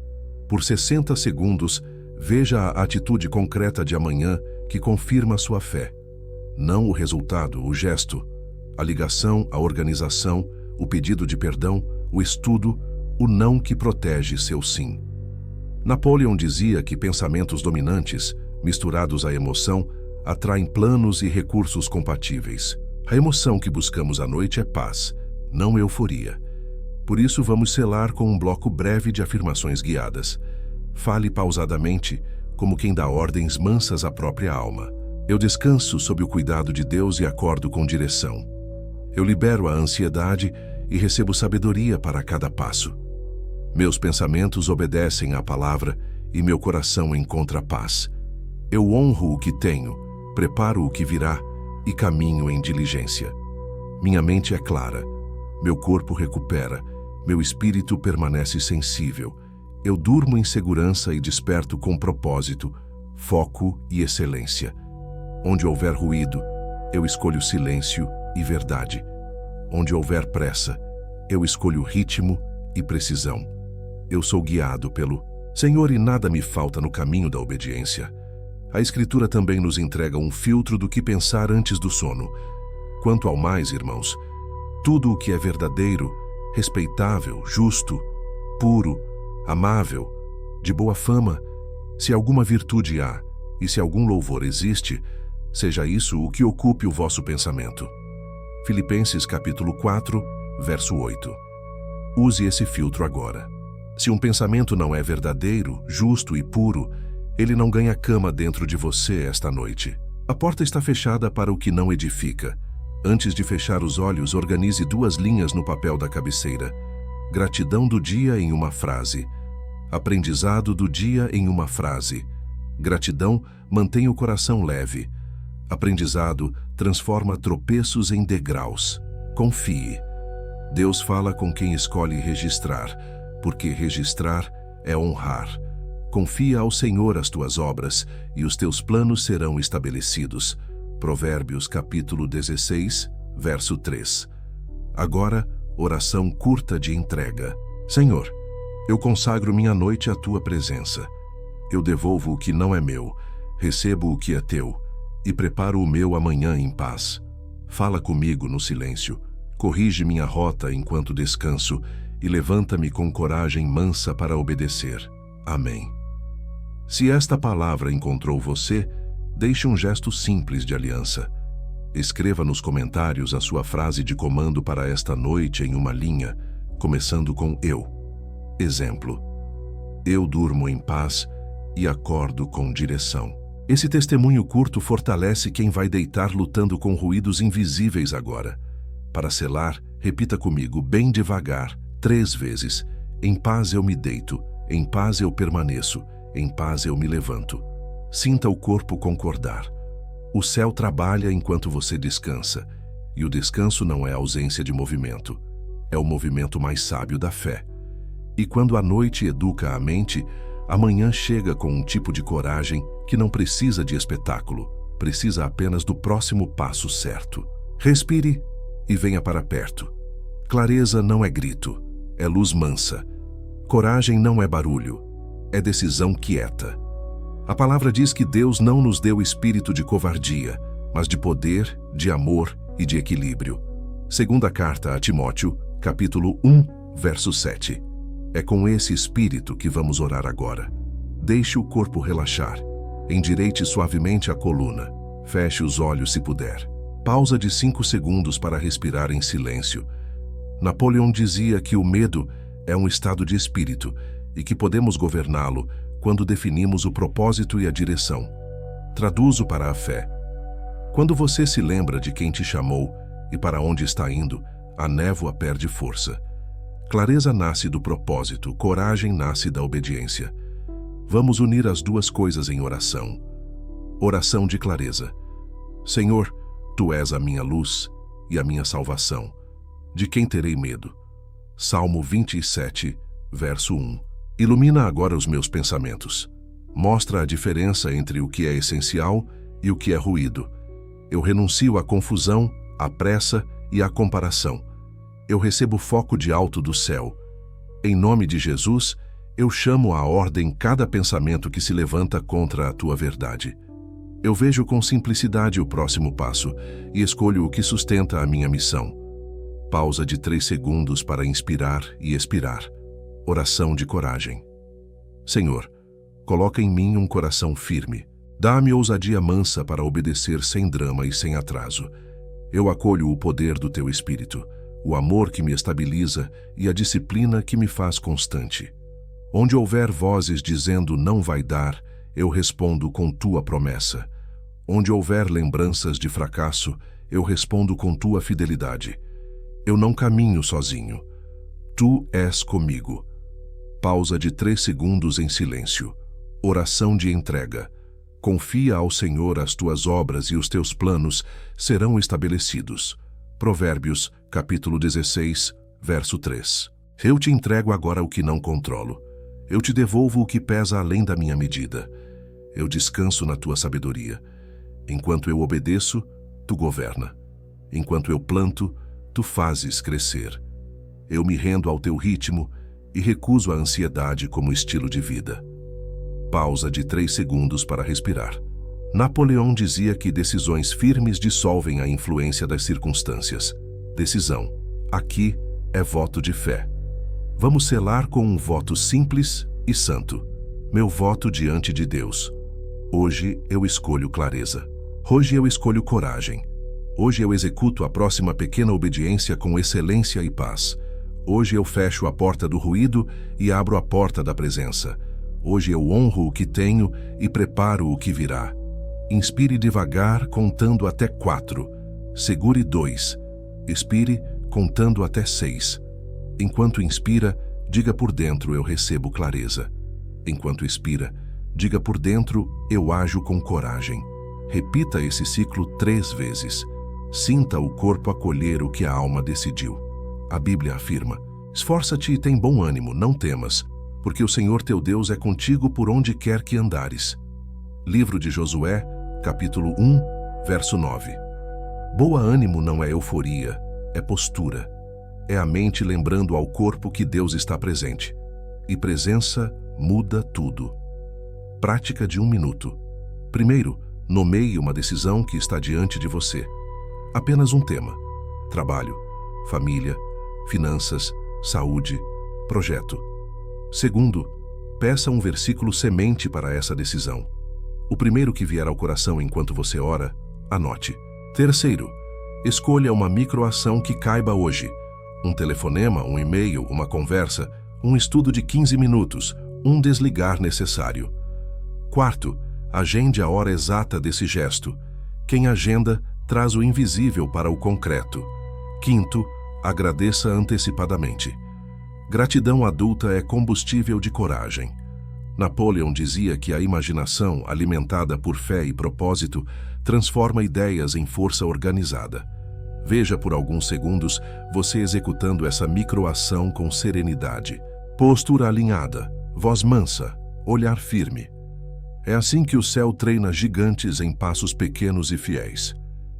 Por 60 segundos, veja a atitude concreta de amanhã que confirma sua fé. Não o resultado, o gesto, a ligação, a organização, o pedido de perdão, o estudo, o não que protege seu sim. Napoleão dizia que pensamentos dominantes, misturados à emoção, atraem planos e recursos compatíveis. A emoção que buscamos à noite é paz, não euforia. Por isso vamos selar com um bloco breve de afirmações guiadas. Fale pausadamente, como quem dá ordens mansas à própria alma. Eu descanso sob o cuidado de Deus e acordo com direção. Eu libero a ansiedade e recebo sabedoria para cada passo. Meus pensamentos obedecem à palavra e meu coração encontra paz. Eu honro o que tenho, preparo o que virá e caminho em diligência. Minha mente é clara, meu corpo recupera, meu espírito permanece sensível. Eu durmo em segurança e desperto com propósito, foco e excelência. Onde houver ruído, eu escolho silêncio e verdade. Onde houver pressa, eu escolho ritmo e precisão. Eu sou guiado pelo Senhor e nada me falta no caminho da obediência. A Escritura também nos entrega um filtro do que pensar antes do sono. Quanto ao mais, irmãos, tudo o que é verdadeiro, respeitável, justo, puro, amável, de boa fama, se alguma virtude há e se algum louvor existe, seja isso o que ocupe o vosso pensamento. Filipenses capítulo 4, verso 8. Use esse filtro agora. Se um pensamento não é verdadeiro, justo e puro, ele não ganha cama dentro de você esta noite. A porta está fechada para o que não edifica. Antes de fechar os olhos, organize 2 linhas no papel da cabeceira. Gratidão do dia em uma frase. Aprendizado do dia em uma frase. Gratidão mantém o coração leve. Aprendizado transforma tropeços em degraus. Confie. Deus fala com quem escolhe registrar, porque registrar é honrar. Confia ao Senhor as tuas obras, e os teus planos serão estabelecidos. Provérbios capítulo 16, verso 3. Agora, oração curta de entrega. Senhor, eu consagro minha noite à tua presença. Eu devolvo o que não é meu, recebo o que é teu, e preparo o meu amanhã em paz. Fala comigo no silêncio, corrige minha rota enquanto descanso, e levanta-me com coragem mansa para obedecer. Amém. Se esta palavra encontrou você, deixe um gesto simples de aliança. Escreva nos comentários a sua frase de comando para esta noite em uma linha, começando com eu. Exemplo: eu durmo em paz e acordo com direção. Esse testemunho curto fortalece quem vai deitar lutando com ruídos invisíveis agora. Para selar, repita comigo bem devagar, 3 vezes. Em paz eu me deito, em paz eu permaneço, em paz eu me levanto. Sinta o corpo concordar. O céu trabalha enquanto você descansa, e o descanso não é ausência de movimento, é o movimento mais sábio da fé. E quando a noite educa a mente, Amanhã chega com um tipo de coragem que não precisa de espetáculo, precisa apenas do próximo passo certo. Respire e venha para perto. Clareza não é grito, é luz mansa. Coragem não é barulho, é decisão quieta. A palavra diz que Deus não nos deu espírito de covardia, mas de poder, de amor e de equilíbrio. Segunda carta a Timóteo, capítulo 1, verso 7. É com esse espírito que vamos orar agora. Deixe o corpo relaxar. Endireite suavemente a coluna. Feche os olhos se puder. Pausa de 5 segundos para respirar em silêncio. Napoleão dizia que o medo é um estado de espírito e que podemos governá-lo quando definimos o propósito e a direção. Traduzo para a fé. Quando você se lembra de quem te chamou e para onde está indo, a névoa perde força. Clareza nasce do propósito, coragem nasce da obediência. Vamos unir as duas coisas em oração. Oração de clareza. Senhor, Tu és a minha luz e a minha salvação. De quem terei medo? Salmo 27, verso 1. Ilumina agora os meus pensamentos. Mostra a diferença entre o que é essencial e o que é ruído. Eu renuncio à confusão, à pressa e à comparação. Eu recebo foco de alto do céu. Em nome de Jesus, eu chamo à ordem cada pensamento que se levanta contra a Tua verdade. Eu vejo com simplicidade o próximo passo e escolho o que sustenta a minha missão. Pausa de 3 segundos para inspirar e expirar. Oração de coragem. Senhor, coloca em mim um coração firme. Dá-me ousadia mansa para obedecer sem drama e sem atraso. Eu acolho o poder do Teu Espírito, o amor que me estabiliza e a disciplina que me faz constante. Onde houver vozes dizendo não vai dar, eu respondo com Tua promessa. Onde houver lembranças de fracasso, eu respondo com Tua fidelidade. Eu não caminho sozinho. Tu és comigo. Pausa de 3 segundos em silêncio. Oração de entrega. Confia ao Senhor as tuas obras e os teus planos serão estabelecidos. Provérbios, capítulo 16, verso 3. Eu te entrego agora o que não controlo. Eu te devolvo o que pesa além da minha medida. Eu descanso na tua sabedoria. Enquanto eu obedeço, tu governa. Enquanto eu planto, tu fazes crescer. Eu me rendo ao teu ritmo e recuso a ansiedade como estilo de vida. Pausa de 3 segundos para respirar. Napoleão dizia que decisões firmes dissolvem a influência das circunstâncias. Decisão. Aqui é voto de fé. Vamos selar com um voto simples e santo. Meu voto diante de Deus. Hoje eu escolho clareza. Hoje eu escolho coragem. Hoje eu executo a próxima pequena obediência com excelência e paz. Hoje eu fecho a porta do ruído e abro a porta da presença. Hoje eu honro o que tenho e preparo o que virá. Inspire devagar, contando até 4. Segure 2. Expire, contando até 6. Enquanto inspira, diga por dentro, eu recebo clareza. Enquanto expira, diga por dentro, eu ajo com coragem. Repita esse ciclo 3 vezes. Sinta o corpo acolher o que a alma decidiu. A Bíblia afirma: esforça-te e tem bom ânimo, não temas, porque o Senhor teu Deus é contigo por onde quer que andares. Livro de Josué, capítulo 1, verso 9. Boa ânimo não é euforia, é postura. É a mente lembrando ao corpo que Deus está presente. E presença muda tudo. Prática de 1 minuto. Primeiro, nomeie uma decisão que está diante de você. Apenas um tema: trabalho, família, finanças, saúde, projeto. Segundo, peça um versículo semente para essa decisão. O primeiro que vier ao coração enquanto você ora, anote. Terceiro, escolha uma microação que caiba hoje. Um telefonema, um e-mail, uma conversa, um estudo de 15 minutos, um desligar necessário. Quarto, agende a hora exata desse gesto. Quem agenda traz o invisível para o concreto. Quinto, agradeça antecipadamente. Gratidão adulta é combustível de coragem. Napoleão dizia que a imaginação, alimentada por fé e propósito, transforma ideias em força organizada. Veja por alguns segundos você executando essa microação com serenidade. Postura alinhada, voz mansa, olhar firme. É assim que o céu treina gigantes em passos pequenos e fiéis.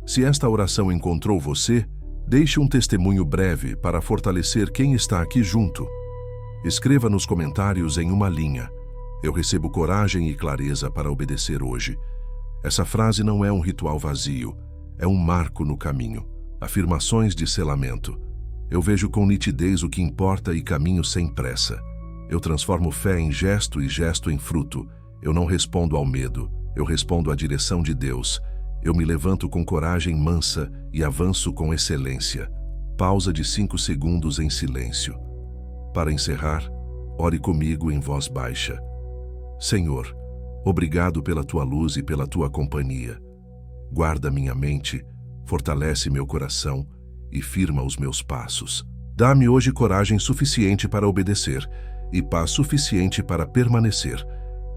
Se esta oração encontrou você, deixe um testemunho breve para fortalecer quem está aqui junto. Escreva nos comentários em uma linha: eu recebo coragem e clareza para obedecer hoje. Essa frase não é um ritual vazio, é um marco no caminho. Afirmações de selamento. Eu vejo com nitidez o que importa e caminho sem pressa. Eu transformo fé em gesto e gesto em fruto. Eu não respondo ao medo, eu respondo à direção de Deus. Eu me levanto com coragem mansa e avanço com excelência. Pausa de 5 segundos em silêncio. Para encerrar, ore comigo em voz baixa. Senhor, obrigado pela tua luz e pela tua companhia. Guarda minha mente, fortalece meu coração e firma os meus passos. Dá-me hoje coragem suficiente para obedecer e paz suficiente para permanecer.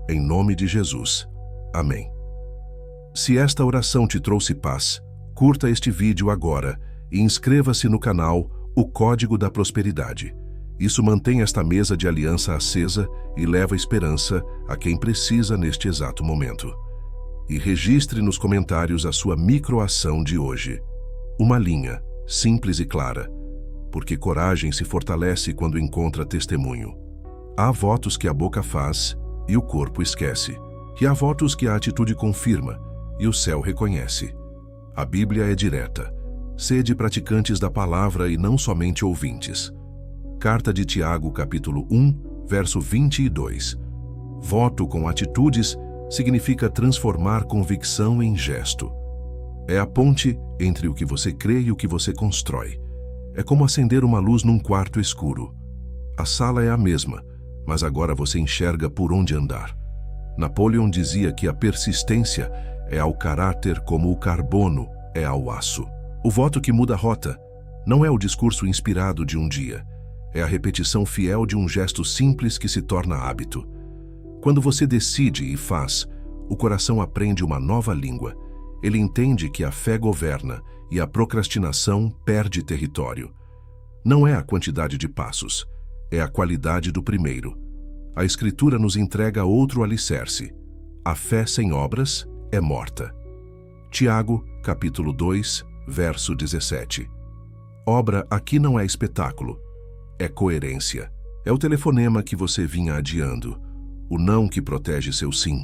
Em nome de Jesus. Amém. Se esta oração te trouxe paz, curta este vídeo agora e inscreva-se no canal O Código da Prosperidade. Isso mantém esta mesa de aliança acesa e leva esperança a quem precisa neste exato momento. E registre nos comentários a sua microação de hoje. Uma linha, simples e clara, porque coragem se fortalece quando encontra testemunho. Há votos que a boca faz e o corpo esquece. E há votos que a atitude confirma e o céu reconhece. A Bíblia é direta. Sede praticantes da palavra e não somente ouvintes. Carta de Tiago, capítulo 1, verso 22. Voto com atitudes significa transformar convicção em gesto. É a ponte entre o que você crê e o que você constrói. É como acender uma luz num quarto escuro. A sala é a mesma, mas agora você enxerga por onde andar. Napoleão dizia que a persistência é ao caráter como o carbono é ao aço. O voto que muda a rota não é o discurso inspirado de um dia. É a repetição fiel de um gesto simples que se torna hábito. Quando você decide e faz, o coração aprende uma nova língua. Ele entende que a fé governa e a procrastinação perde território. Não é a quantidade de passos, é a qualidade do primeiro. A Escritura nos entrega outro alicerce. A fé sem obras é morta. Tiago, capítulo 2, verso 17. Obra aqui não é espetáculo, é coerência. É o telefonema que você vinha adiando, o não que protege seu sim,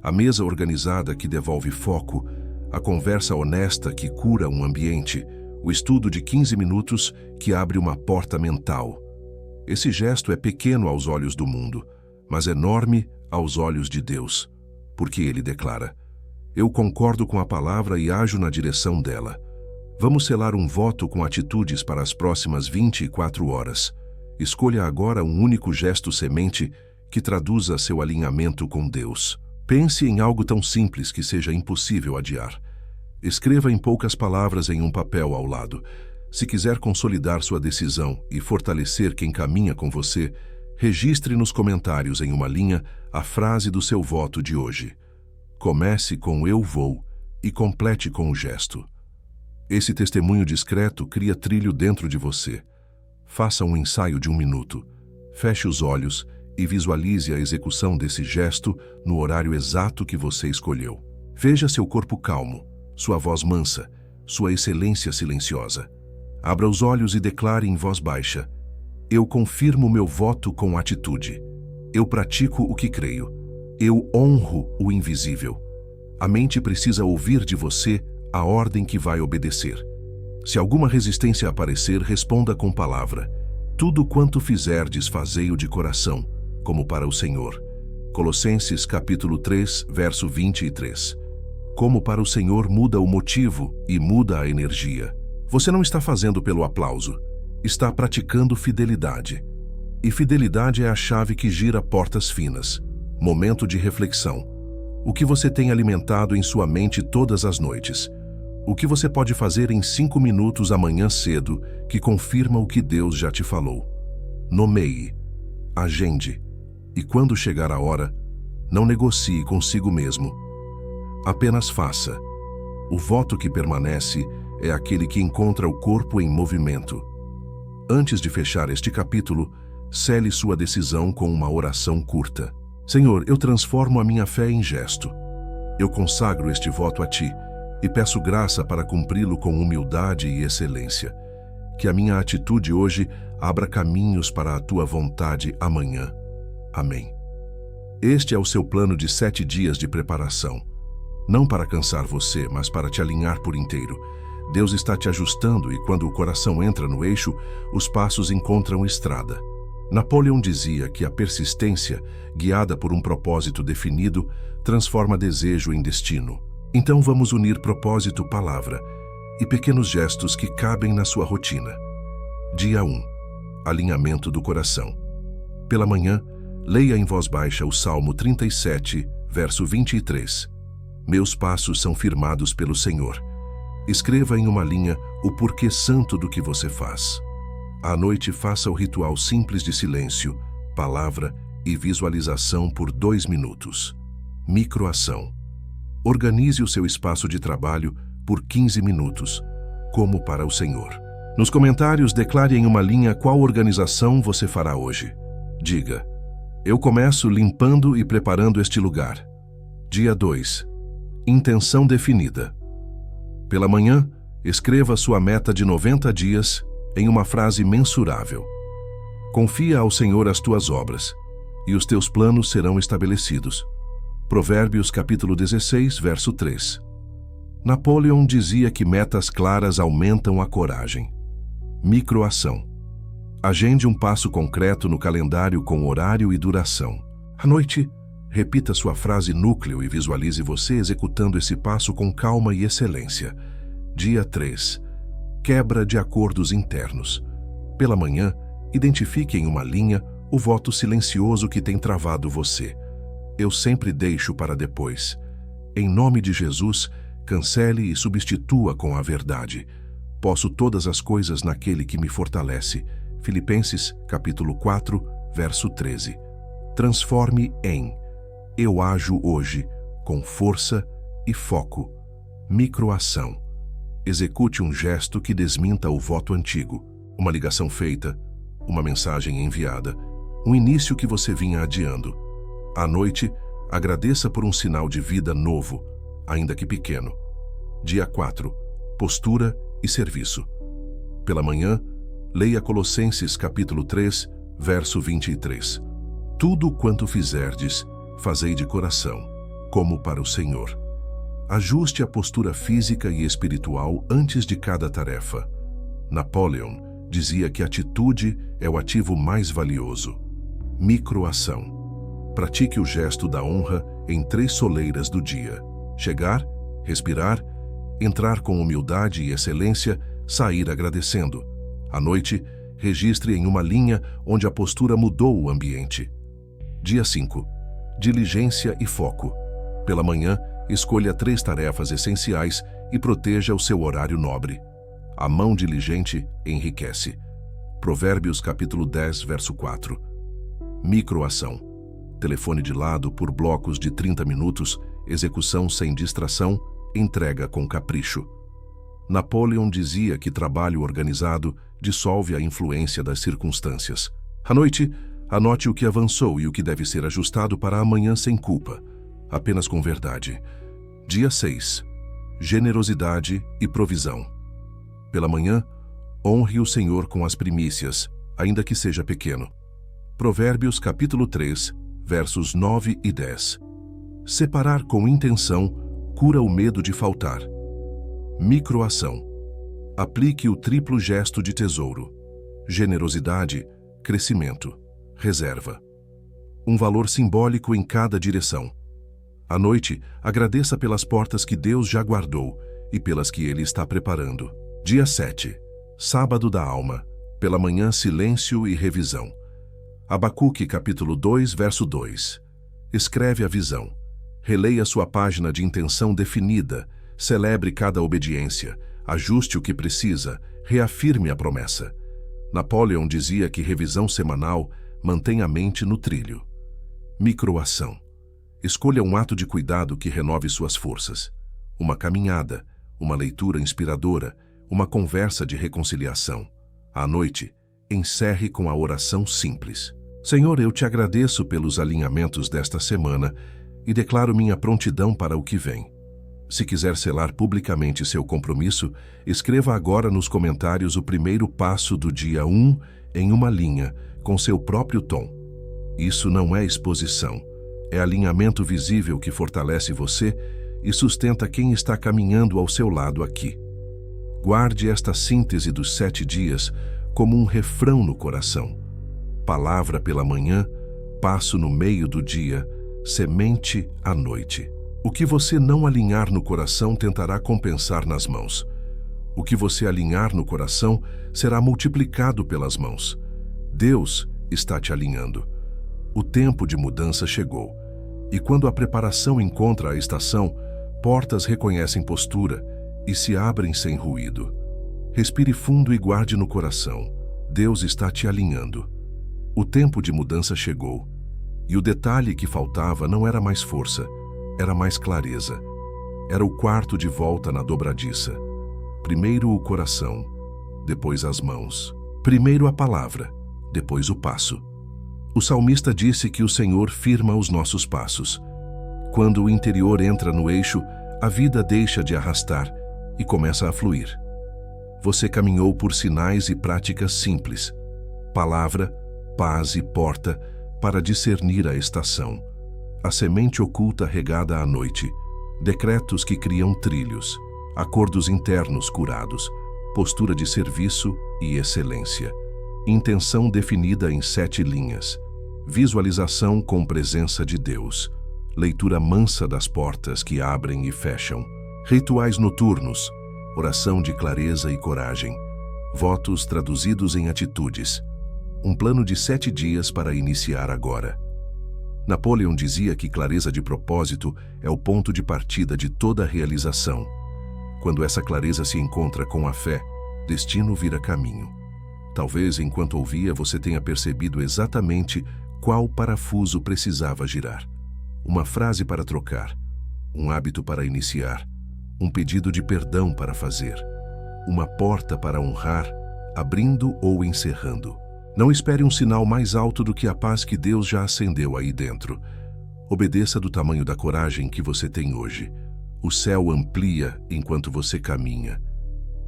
a mesa organizada que devolve foco, a conversa honesta que cura um ambiente, o estudo de 15 minutos que abre uma porta mental. Esse gesto é pequeno aos olhos do mundo, mas enorme aos olhos de Deus, porque ele declara: eu concordo com a palavra e ajo na direção dela. Vamos selar um voto com atitudes para as próximas 24 horas. Escolha agora um único gesto semente que traduza seu alinhamento com Deus. Pense em algo tão simples que seja impossível adiar. Escreva em poucas palavras em um papel ao lado. Se quiser consolidar sua decisão e fortalecer quem caminha com você, registre nos comentários em uma linha a frase do seu voto de hoje. Comece com "eu vou" e complete com o gesto. Esse testemunho discreto cria trilho dentro de você. Faça um ensaio de 1 minuto. Feche os olhos e visualize a execução desse gesto no horário exato que você escolheu. Veja seu corpo calmo, sua voz mansa, sua excelência silenciosa. Abra os olhos e declare em voz baixa: eu confirmo meu voto com atitude. Eu pratico o que creio. Eu honro o invisível. A mente precisa ouvir de você a ordem que vai obedecer. Se alguma resistência aparecer, responda com palavra: tudo quanto fizerdes, fazei-o de coração, como para o Senhor. Colossenses capítulo 3, verso 23. Como para o Senhor muda o motivo e muda a energia. Você não está fazendo pelo aplauso, está praticando fidelidade. E fidelidade é a chave que gira portas finas. Momento de reflexão. O que você tem alimentado em sua mente todas as noites? O que você pode fazer em 5 minutos amanhã cedo que confirma o que Deus já te falou? Nomeie, agende, e quando chegar a hora, não negocie consigo mesmo. Apenas faça. O voto que permanece é aquele que encontra o corpo em movimento. Antes de fechar este capítulo, cele sua decisão com uma oração curta. Senhor, eu transformo a minha fé em gesto. Eu consagro este voto a Ti e peço graça para cumpri-lo com humildade e excelência. Que a minha atitude hoje abra caminhos para a Tua vontade amanhã. Amém. Este é o seu plano de 7 dias de preparação. Não para cansar você, mas para te alinhar por inteiro. Deus está te ajustando e quando o coração entra no eixo, os passos encontram estrada. Napoleão dizia que a persistência, guiada por um propósito definido, transforma desejo em destino. Então vamos unir propósito, palavra e pequenos gestos que cabem na sua rotina. Dia 1. Alinhamento do coração. Pela manhã, leia em voz baixa o Salmo 37, verso 23. Meus passos são firmados pelo Senhor. Escreva em uma linha o porquê santo do que você faz. À noite, faça o ritual simples de silêncio, palavra e visualização por 2 minutos. Microação. Organize o seu espaço de trabalho por 15 minutos, como para o Senhor. Nos comentários, declare em uma linha qual organização você fará hoje. Diga: eu começo limpando e preparando este lugar. Dia 2. Intenção definida. Pela manhã, escreva sua meta de 90 dias em uma frase mensurável. Confia ao Senhor as tuas obras, e os teus planos serão estabelecidos. Provérbios capítulo 16, verso 3. Napoleão dizia que metas claras aumentam a coragem. Microação. Agende um passo concreto no calendário com horário e duração. À noite, repita sua frase núcleo e visualize você executando esse passo com calma e excelência. Dia 3. Quebra de acordos internos. Pela manhã, identifique em uma linha o voto silencioso que tem travado você. Eu sempre deixo para depois. Em nome de Jesus, cancele e substitua com a verdade. Posso todas as coisas naquele que me fortalece. Filipenses, capítulo 4, verso 13. Transforme em: eu ajo hoje com força e foco. Microação. Execute um gesto que desminta o voto antigo. Uma ligação feita, uma mensagem enviada, um início que você vinha adiando. À noite, agradeça por um sinal de vida novo, ainda que pequeno. Dia 4. Postura e serviço. Pela manhã, leia Colossenses capítulo 3, verso 23. Tudo quanto fizerdes, fazei de coração, como para o Senhor. Ajuste a postura física e espiritual antes de cada tarefa. Napoleão dizia que atitude é o ativo mais valioso. Microação. Pratique o gesto da honra em 3 soleiras do dia. Chegar, respirar, entrar com humildade e excelência, sair agradecendo. À noite, registre em uma linha onde a postura mudou o ambiente. Dia 5. Diligência e foco. Pela manhã, escolha 3 tarefas essenciais e proteja o seu horário nobre. A mão diligente enriquece. Provérbios capítulo 10, verso 4. Microação. Telefone de lado por blocos de 30 minutos, execução sem distração, entrega com capricho. Napoleão dizia que trabalho organizado dissolve a influência das circunstâncias. À noite, anote o que avançou e o que deve ser ajustado para amanhã sem culpa, apenas com verdade. Dia 6. Generosidade e provisão. Pela manhã, honre o Senhor com as primícias, ainda que seja pequeno. Provérbios capítulo 3, versos 9 e 10. Separar com intenção cura o medo de faltar. Microação. Aplique o triplo gesto de tesouro. Generosidade, crescimento, reserva. Um valor simbólico em cada direção. À noite, agradeça pelas portas que Deus já guardou e pelas que Ele está preparando. Dia 7. Sábado da alma. Pela manhã, silêncio e revisão. Abacuque, capítulo 2, verso 2. Escreve a visão. Releia sua página de intenção definida. Celebre cada obediência. Ajuste o que precisa. Reafirme a promessa. Napoleão dizia que revisão semanal mantém a mente no trilho. Microação. Escolha um ato de cuidado que renove suas forças. Uma caminhada, uma leitura inspiradora, uma conversa de reconciliação. À noite, encerre com a oração simples. Senhor, eu te agradeço pelos alinhamentos desta semana e declaro minha prontidão para o que vem. Se quiser selar publicamente seu compromisso, escreva agora nos comentários o primeiro passo do dia 1 em uma linha, com seu próprio tom. Isso não é exposição, é alinhamento visível que fortalece você e sustenta quem está caminhando ao seu lado aqui. Guarde esta síntese dos 7 dias como um refrão no coração. Palavra pela manhã, passo no meio do dia, semente à noite. O que você não alinhar no coração tentará compensar nas mãos. O que você alinhar no coração será multiplicado pelas mãos. Deus está te alinhando. O tempo de mudança chegou. E quando a preparação encontra a estação, portas reconhecem postura e se abrem sem ruído. Respire fundo e guarde no coração. Deus está te alinhando. O tempo de mudança chegou. E o detalhe que faltava não era mais força, era mais clareza. Era o quarto de volta na dobradiça. Primeiro o coração, depois as mãos. Primeiro a palavra, depois o passo. O salmista disse que o Senhor firma os nossos passos. Quando o interior entra no eixo, a vida deixa de arrastar e começa a fluir. Você caminhou por sinais e práticas simples. Palavra, paz e porta para discernir a estação. A semente oculta regada à noite. Decretos que criam trilhos. Acordos internos curados. Postura de serviço e excelência. Intenção definida em 7 linhas. Visualização com presença de Deus. Leitura mansa das portas que abrem e fecham. Rituais noturnos. Oração de clareza e coragem. Votos traduzidos em atitudes. Um plano de 7 dias para iniciar agora. Napoleão dizia que clareza de propósito é o ponto de partida de toda realização. Quando essa clareza se encontra com a fé, destino vira caminho. Talvez, enquanto ouvia, você tenha percebido exatamente qual parafuso precisava girar. Uma frase para trocar, um hábito para iniciar, um pedido de perdão para fazer, uma porta para honrar, abrindo ou encerrando. Não espere um sinal mais alto do que a paz que Deus já acendeu aí dentro. Obedeça do tamanho da coragem que você tem hoje. O céu amplia enquanto você caminha.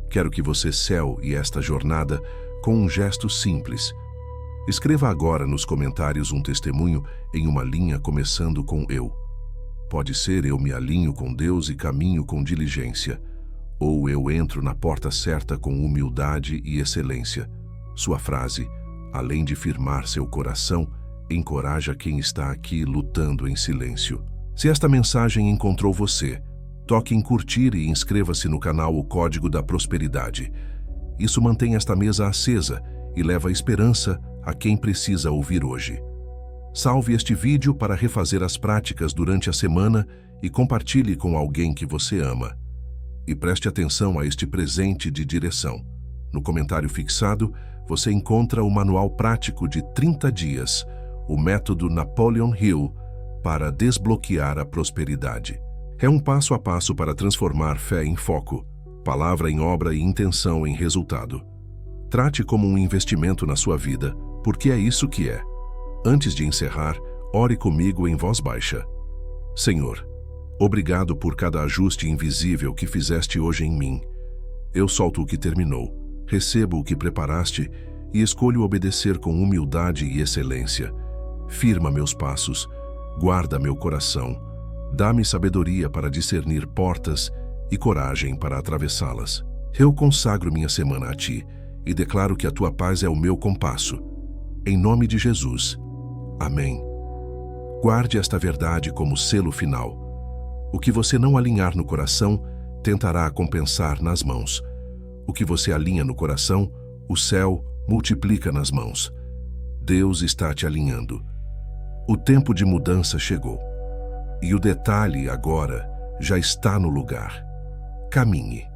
Quero que você céu-e esta jornada com um gesto simples. Escreva agora nos comentários um testemunho em uma linha começando com eu. Pode ser eu me alinho com Deus e caminho com diligência, ou eu entro na porta certa com humildade e excelência. Sua frase, além de firmar seu coração, encoraja quem está aqui lutando em silêncio. Se esta mensagem encontrou você, toque em curtir e inscreva-se no canal O Código da Prosperidade. Isso mantém esta mesa acesa e leva esperança a quem precisa ouvir hoje. Salve este vídeo para refazer as práticas durante a semana e compartilhe com alguém que você ama. E preste atenção a este presente de direção. No comentário fixado, você encontra o manual prático de 30 dias, o método Napoleon Hill, para desbloquear a prosperidade. É um passo a passo para transformar fé em foco, palavra em obra e intenção em resultado. Trate como um investimento na sua vida, porque é isso que é. Antes de encerrar, ore comigo em voz baixa. Senhor, obrigado por cada ajuste invisível que fizeste hoje em mim. Eu solto o que terminou. Recebo o que preparaste e escolho obedecer com humildade e excelência. Firma meus passos, guarda meu coração, dá-me sabedoria para discernir portas e coragem para atravessá-las. Eu consagro minha semana a Ti e declaro que a Tua paz é o meu compasso. Em nome de Jesus. Amém. Guarde esta verdade como selo final. O que você não alinhar no coração, tentará compensar nas mãos. O que você alinha no coração, o céu multiplica nas mãos. Deus está te alinhando. O tempo de mudança chegou. E o detalhe agora já está no lugar. Caminhe.